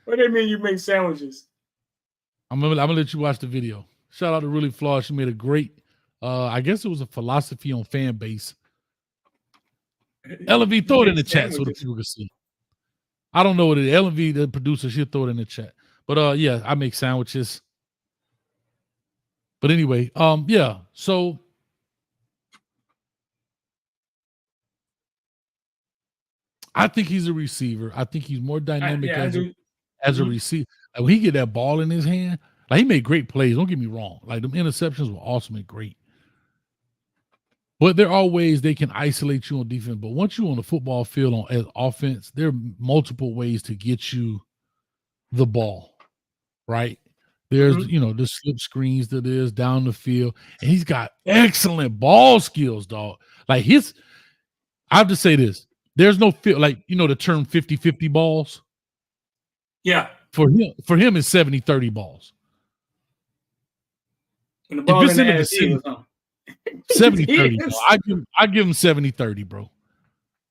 What do you mean you make sandwiches? I'm gonna let you watch the video. Shout out to Really Flawed. She made a great, I guess it was a philosophy on fan base. LV, throw it in the chat so the people can see. I don't know what it is. LV, the producer, she'll throw it in the chat. But yeah, I make sandwiches. But anyway, yeah. So I think he's a receiver. I think he's more dynamic as a receiver. Like, when he get that ball in his hand, like, he made great plays. Don't get me wrong. Like, them interceptions were awesome and great. But there are ways they can isolate you on defense. But once you're on the football field as offense, there are multiple ways to get you the ball, right? There's, the slip screens that is down the field. And he's got excellent ball skills, dog. Like, I have to say this. There's no feel, like, the term 50-50 balls. Yeah. For him, it's 70-30 balls. When the ball in the ass is, 70-30. I give him 70-30, bro.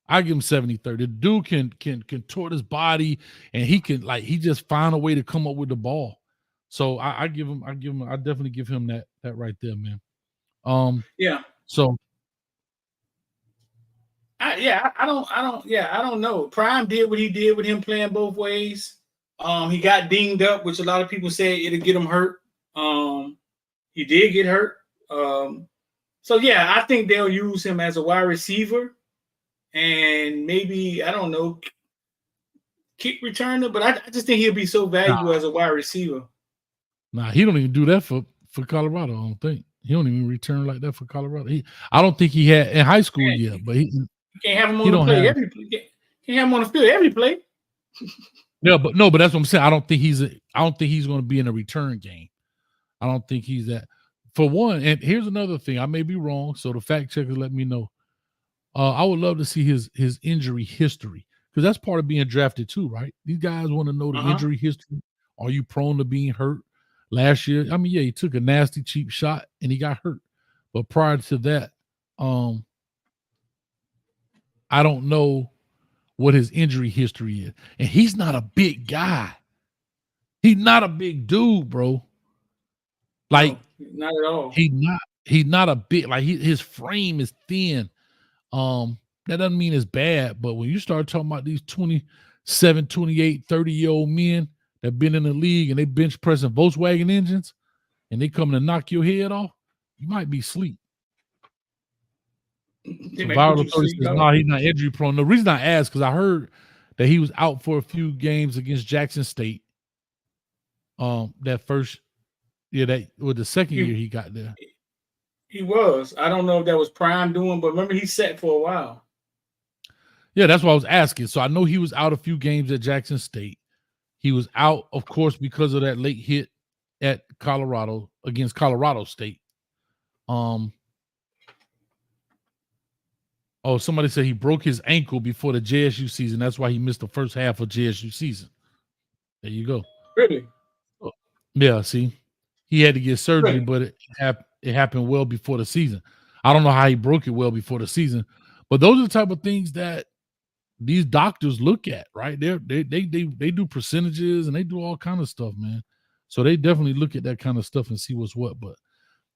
I give him 70-30. The dude can contort his body, and he just find a way to come up with the ball. So I definitely give him that right there, man. Yeah. So I don't know. Prime did what he did with him playing both ways. He got dinged up, which a lot of people say it'll get him hurt. He did get hurt. So yeah, I think they'll use him as a wide receiver and maybe, I don't know, kick returner, but I just think he'll be so valuable as a wide receiver. Nah, he don't even do that for Colorado, I don't think. He don't even return like that for Colorado. I don't think he had in high school yet, but you can't have him on the play every play. Can't have him on the field every play. Yeah, but that's what I'm saying. I don't think he's going to be in a return game. I don't think he's that. For one, and here's another thing. I may be wrong, so the fact checkers let me know. I would love to see his injury history, because that's part of being drafted too, right? These guys want to know the injury history. Are you prone to being hurt? Last year, I mean, yeah, he took a nasty cheap shot and he got hurt. But prior to that, I don't know what his injury history is. And he's not a big guy. He's not a big dude, bro. Like, no, not at all. He's not a big, like, his frame is thin. That doesn't mean it's bad, but when you start talking about these 27, 28, 30-year-old men that been in the league and they bench pressing Volkswagen engines and they coming to knock your head off, you might be asleep. Viral says, no, he's not injury prone. The reason I asked, because I heard that he was out for a few games against Jackson State. That first year, that was the second year he got there. He was. I don't know if that was Prime doing, but remember he sat for a while. Yeah, that's what I was asking. So I know he was out a few games at Jackson State. He was out, of course, because of that late hit at Colorado against Colorado State. Oh, somebody said he broke his ankle before the JSU season. That's why he missed the first half of JSU season. There you go. Really? Yeah, see, he had to get surgery, but it happened well before the season. I don't know how he broke it well before the season, but those are the type of things that these doctors look at, right? They do percentages and they do all kind of stuff, man. So they definitely look at that kind of stuff and see what's what. But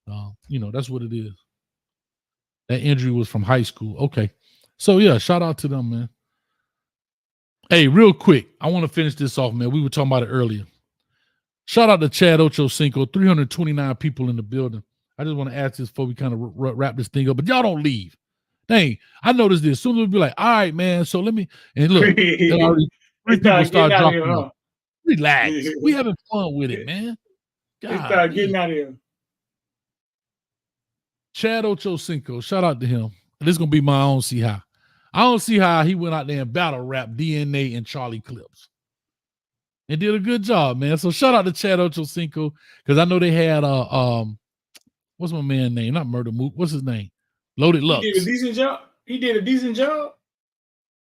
that's what it is. That injury was from high school. Okay. So yeah, shout out to them, man. Hey, real quick, I want to finish this off, man. We were talking about it earlier. Shout out to Chad Ochocinco, 329 people in the building. I just want to ask this before we kind of wrap this thing up, but y'all don't leave. Dang, I noticed this. Soon as we be like, all right, man, so let me, and look, three people start dropping off. Relax. We having fun with it, man. They started getting out of here. Chad Ochocinco, shout out to him. This is gonna be my own see how. I don't see how he went out there and battle rap DNA and Charlie Clips. And did a good job, man. So shout out to Chad Ochocinco, because I know they had what's my man's name? Not Murder Mook. What's his name? Loaded Lux. He did a decent job. He did a decent job.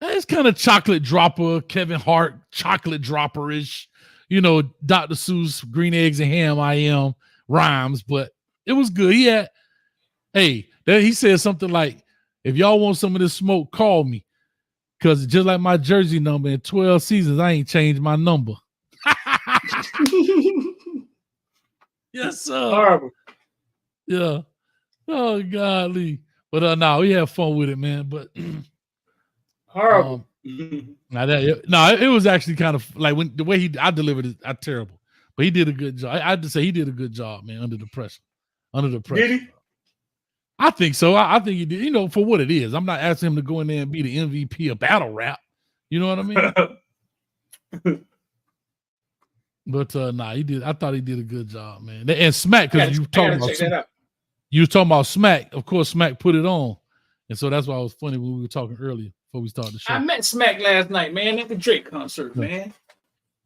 It's kind of chocolate dropper, Kevin Hart, chocolate dropper-ish. You know, Dr. Seuss, green eggs and ham, I am rhymes, but it was good. He had, he said something like, if y'all want some of this smoke, call me. Because just like my jersey number in 12 seasons, I ain't changed my number. Yes, sir. Horrible. Yeah. Oh, golly. But no, we had fun with it, man. But horrible. It was actually kind of like when the way I delivered it, terrible. But he did a good job. I had to say he did a good job, man, under the pressure. Did he? I think so. I think he did, you know, for what it is. I'm not asking him to go in there and be the MVP of battle rap. You know what I mean? But he did. I thought he did a good job, man. And Smack, because you was talking about Smack. Of course, Smack put it on. And so that's why it was funny when we were talking earlier before we started the show. I met Smack last night, man, at the Drake concert, man.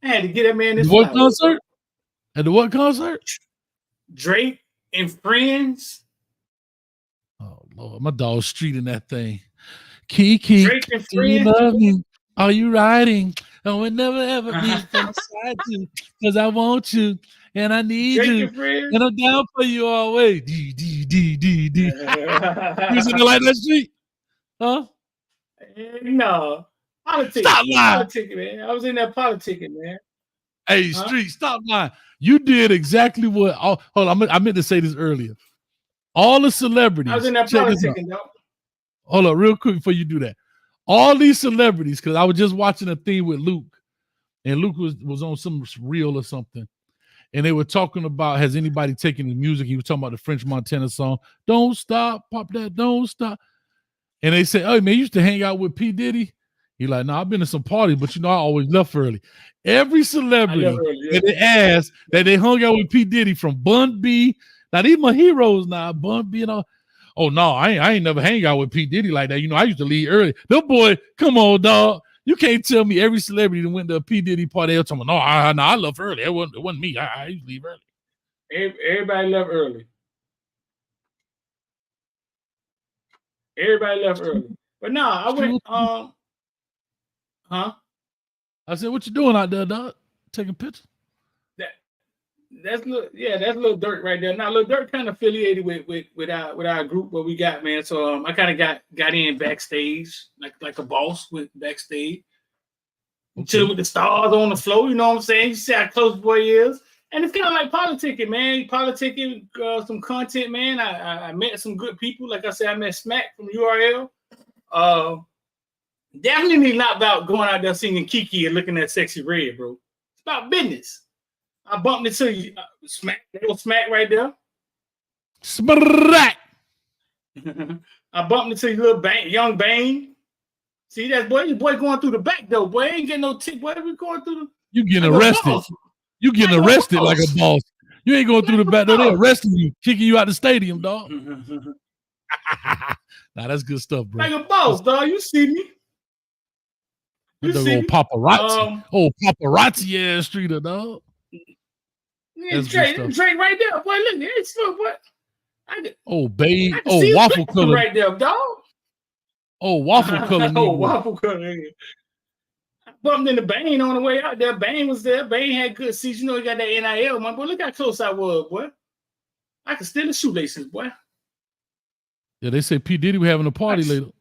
I had to get that man this what concert? At the what concert? Drake and Friends. Oh Lord, my dog's streeting that thing. Kiki, Drake and do you Friends. love me? Are you riding? I would never ever be beside you because I want you and I need Drake you and I'm down for you always. D. You sitting there like that street? Huh? No. Politicking. Stop lying. Politicking, man. I was in there politicking, man. Hey, Street, stop lying. You did exactly what. Hold on, I meant to say this earlier. All the celebrities. I was in there politicking, though. Hold on, real quick before you do that. All these celebrities, because I was just watching a thing with Luke, and Luke was on some reel or something, and they were talking about, has anybody taken his music? He was talking about the French Montana song, Don't Stop, Pop That, Don't Stop. And they said, oh, man, you used to hang out with P. Diddy? He like, no, I've been to some parties, but you know, I always left early. Every celebrity that they asked that they hung out with P. Diddy, from Bun B, now these my heroes now, Bun B and all. Oh no, I ain't never hang out with P. Diddy like that. You know, I used to leave early. No boy, come on, dog. You can't tell me every celebrity that went to a P. Diddy party, they'll tell me, no, I left early. It wasn't me. I used to leave early. Everybody left early. Everybody left early. But no, I went, I said, what you doing out there, dog? Taking pictures? That's Lil Durk right there. Now Lil Durk kind of affiliated with our group, what we got, man. So I kind of got in backstage, like a boss, went backstage. Chilling with the stars on the floor, you know what I'm saying? You see how close boy is. And it's kind of like politicking, man. Politicking, some content, man. I met some good people. Like I said, I met Smack from URL. Definitely not about going out there singing Kiki and looking at Sexy Red, bro. It's about business. I bumped into you, Smack. There was Smack right there. Smack. I bumped into you, little young Bane. See that boy? Your boy going through the back though, boy. Ain't getting no tip. Boy, we going through the. You getting arrested? You getting arrested like a boss? You ain't going through the back door. They arresting you, kicking you out the stadium, dog. Nah, that's good stuff, bro. Like a boss, dog. You see me? You see me? Paparazzi. Paparazzi ass streeter, dog. Yeah, Drake right there, boy. Look, it's so what? Babe. Waffle color right there, dog. Waffle color. Waffle color. I bumped into Bane on the way out there. Bane was there. Bane had good seats. You know, he got that NIL, my boy. Look how close I was, boy. I could steal the shoelaces, boy. Yeah, they say P. Diddy was having a party later.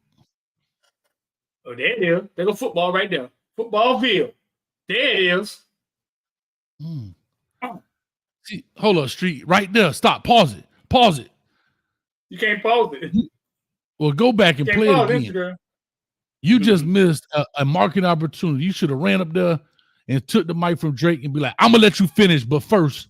Oh, there it is. There go football right there. Footballville. There it is. See, hold up, Street. Right there. Stop. Pause it. You can't pause it. Well, go back and play it again. Instagram. You just missed a marketing opportunity. You should have ran up there and took the mic from Drake and be like, I'm going to let you finish, but first.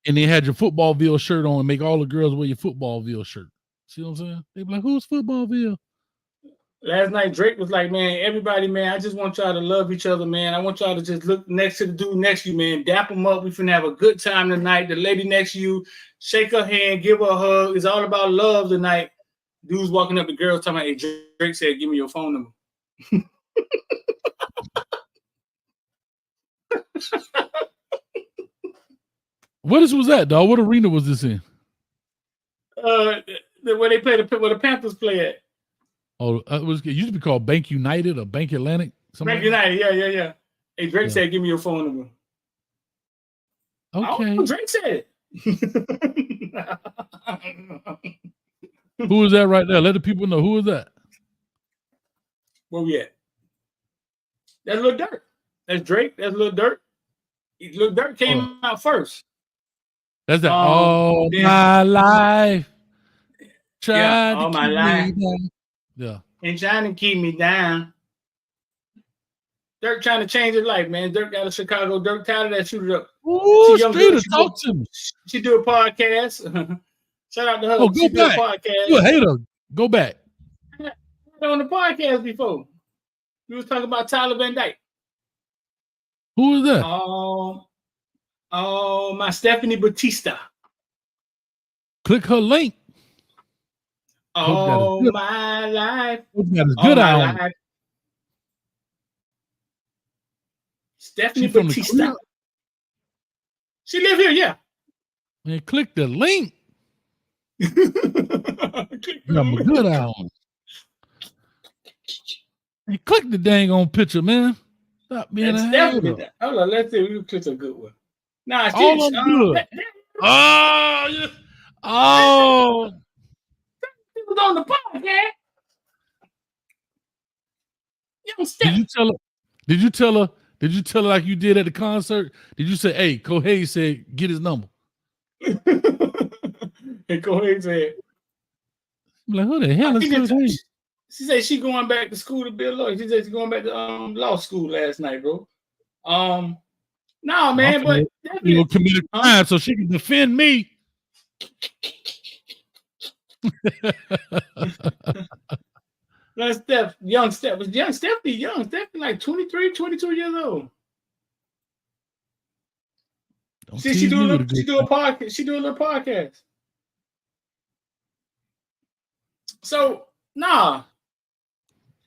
And then had your Footballville shirt on and make all the girls wear your Footballville shirt. See what I'm saying? They be like, who's Footballville? Last night, Drake was like, man, everybody, man, I just want y'all to love each other, man. I want y'all to just look next to the dude next to you, man. Dap them up. We finna have a good time tonight. The lady next to you, shake her hand, give her a hug. It's all about love tonight. Dude's walking up to girls talking about, hey, Drake said, give me your phone number. What was that, dog? What arena was this in? Where they play where the Panthers play at. Oh, it used to be called Bank United or Bank Atlantic. Bank United, yeah. Hey, Drake said, give me your phone number. Okay. Oh, Drake said it. Who is that right there? Let the people know. Who is that? Where we at? That's Lil Durk. That's Drake. That's Lil Durk. Lil Durk came out first. That's that. All my life. All my life. Yeah. And trying to keep me down. Dirk trying to change his life, man. Dirk out of Chicago. Dirk tired of that shoot it up. Ooh, talk to me. She do a podcast. Shout out to her. Oh, go back. Podcast. You a hater. Go back. I on the podcast before. We was talking about Tyler Van Dyke. Who is that? My Stephanie Batista. Click her link. All my life. Got a good eye on it. Stephanie Batista. She live here, yeah. Man, click the link. Got a good eye on it. Hey, click the dang on picture, man. Stop being a hater. Hold on, let's see. We click a good one. Nah, all of them good. Oh, yeah. Oh. She was on the podcast. Young Steph. Did you tell her like you did at the concert? Did you say, hey, Kohei said, get his number? And Kohei said, I'm like, who the hell is Kohei? She said she going back to school to be a lawyer. She said she's going back to law school last night, bro. No, man, but you know, committed crime so she can defend me. That's Steph, young Steph. Was young Stephanie young? Stephanie like 23, 22 years old. She do a little podcast. She do a little podcast. So nah.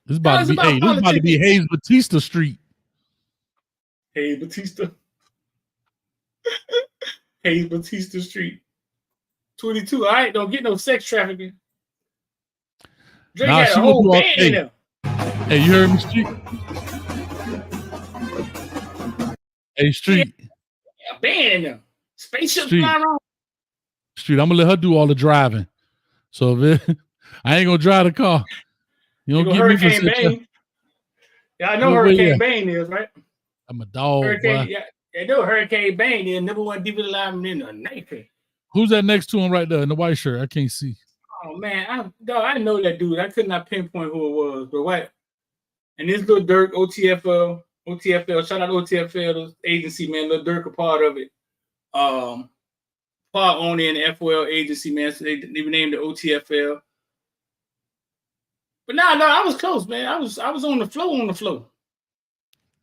This is about to be Hayes Batista Street. Hayes Batista. Hayes Batista Street. 22. All right, don't get no sex trafficking. Drake had a whole band in there. Hey, you heard me, Street? Hey, Street. A band in there. Spaceship flying around. Street, I'm gonna let her do all the driving. So I ain't gonna drive the car. You don't get Hurricane Bane. Yeah, I know Hurricane Bane is, right? I'm a dog. Yeah, I know Hurricane Bane is number one defensive lineman in the nation. Who's that next to him right there in the white shirt? I can't see. Oh man, I know that dude. I could not pinpoint who it was, but what? And this Lil Durk, OTFL. Shout out to OTFL agency, man. Lil Durk a part of it. Part owner in the FOL agency, man. So they named the OTFL. But no, I was close, man. I was on the flow.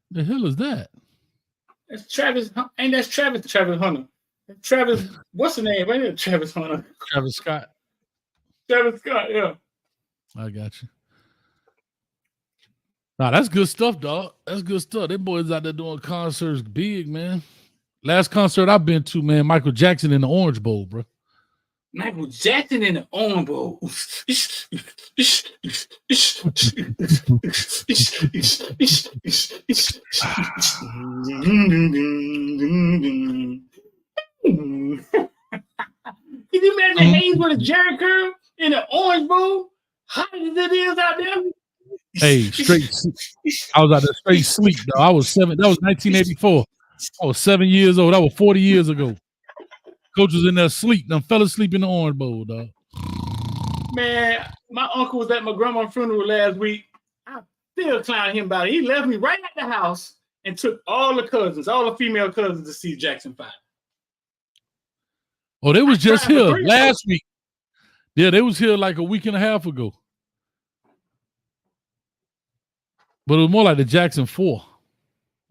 The hell is that? That's Travis. Ain't that Travis Hunter? Travis, what's the name? Right there, Travis Hunter. Travis Scott. Travis Scott, yeah. I got you. Nah, that's good stuff, dog. That's good stuff. Them boys out there doing concerts big, man. Last concert I've been to, man, Michael Jackson in the Orange Bowl, bro. Michael Jackson in the Orange Bowl. Can you imagine Hayes with a Jerry curl in the Orange Bowl? How hot it is out there? Hey, I was out there straight sleep, though. I was 7. That was 1984. I was 7 years old. That was 40 years ago. Coach was in there asleep. Them fell asleep in the Orange Bowl, dog. Man, my uncle was at my grandma's funeral last week. I still clown him about it. He left me right at the house and took all the female cousins to see Jackson 5. Oh, they was just here last week. Yeah, they was here like a week and a half ago. But it was more like the Jackson 4,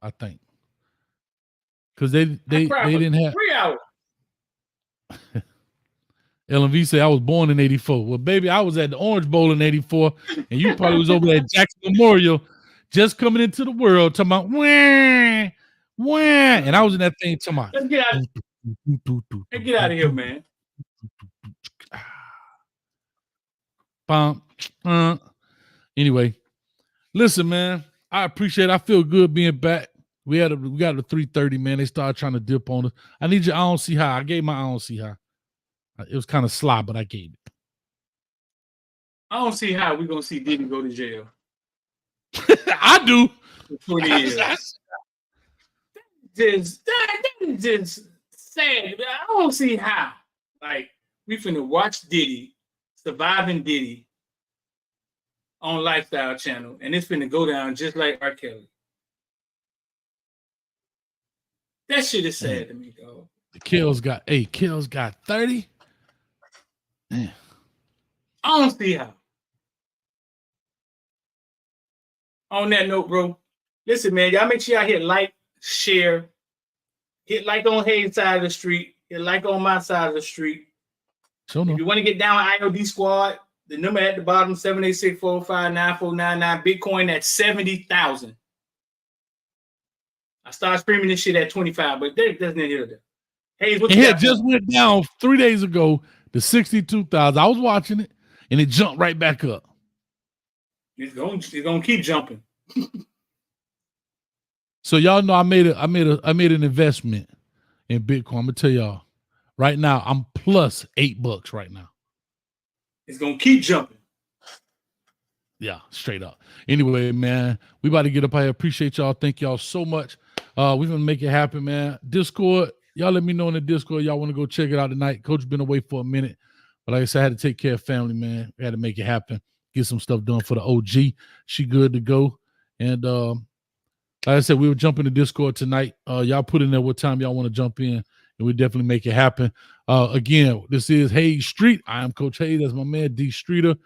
I think. Because they didn't have 3 hours. LMV said I was born in 84. Well, baby, I was at the Orange Bowl in 84, and you probably was over at Jackson Memorial just coming into the world talking about wah, wah. And I was in that thing talking about. Let's get out of here, man. Anyway, listen, man. I appreciate it. I feel good being back. We got a 3:30, man. They started trying to dip on us. I need you. I don't see how. I gave my I don't see how. It was kind of sly, but I gave it. I don't see how we're gonna see Diddy go to jail. I do. 20 years. That is just sad. I don't see how. Like, we finna watch Diddy, Surviving Diddy, on Lifestyle Channel, and it's finna go down just like R. Kelly. That shit is sad to me, dog. Kills got 30. Man. I don't see how. On that note, bro, listen, man, y'all make sure y'all hit like, share, hit like on Hayes' side of the street, hit like on my side of the street. So If you want to get down with IOD Squad, the number at the bottom, 786-405-9499, Bitcoin at 70,000. I started screaming this shit at 25, but that doesn't hear that. Hayes, what you got? It just went down 3 days ago to 62,000. I was watching it, and it jumped right back up. It's gonna keep jumping. So y'all know I made an investment in Bitcoin. I'm gonna tell y'all right now. I'm plus $8 right now. It's gonna keep jumping. Yeah, straight up. Anyway, man, we about to get up here. Appreciate y'all. Thank y'all so much. We're gonna make it happen, man. Discord, y'all let me know in the Discord. Y'all want to go check it out tonight. Coach been away for a minute, but like I said, I had to take care of family, man. We had to make it happen. Get some stuff done for the OG. She good to go. And like I said, we will jump in the Discord tonight. Y'all put in there what time y'all want to jump in, and we definitely make it happen. Again, this is Hayes Street. I am Coach Hayes. That's my man D Streeter.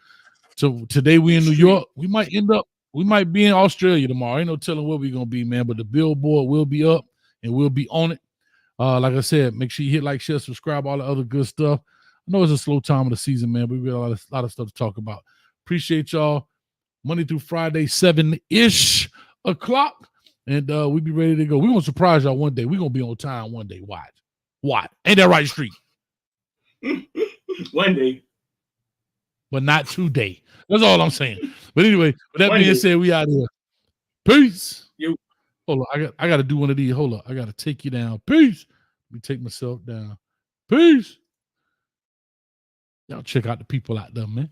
So today we in New York. We might be in Australia tomorrow. Ain't no telling where we're gonna be, man. But the billboard will be up and we'll be on it. Like I said, make sure you hit like, share, subscribe, all the other good stuff. I know it's a slow time of the season, man, but we got a lot of stuff to talk about. Appreciate y'all. Monday through Friday, 7-ish o'clock. And we be ready to go. We're gonna surprise y'all one day. We're gonna be on time one day. Why? Ain't that right, Street? One day. But not today. That's all I'm saying. But anyway, with that being said, we out here. Peace. Hold on, I got to do one of these. Hold on, I got to take you down. Peace. Let me take myself down. Peace. Y'all check out the people out there, man.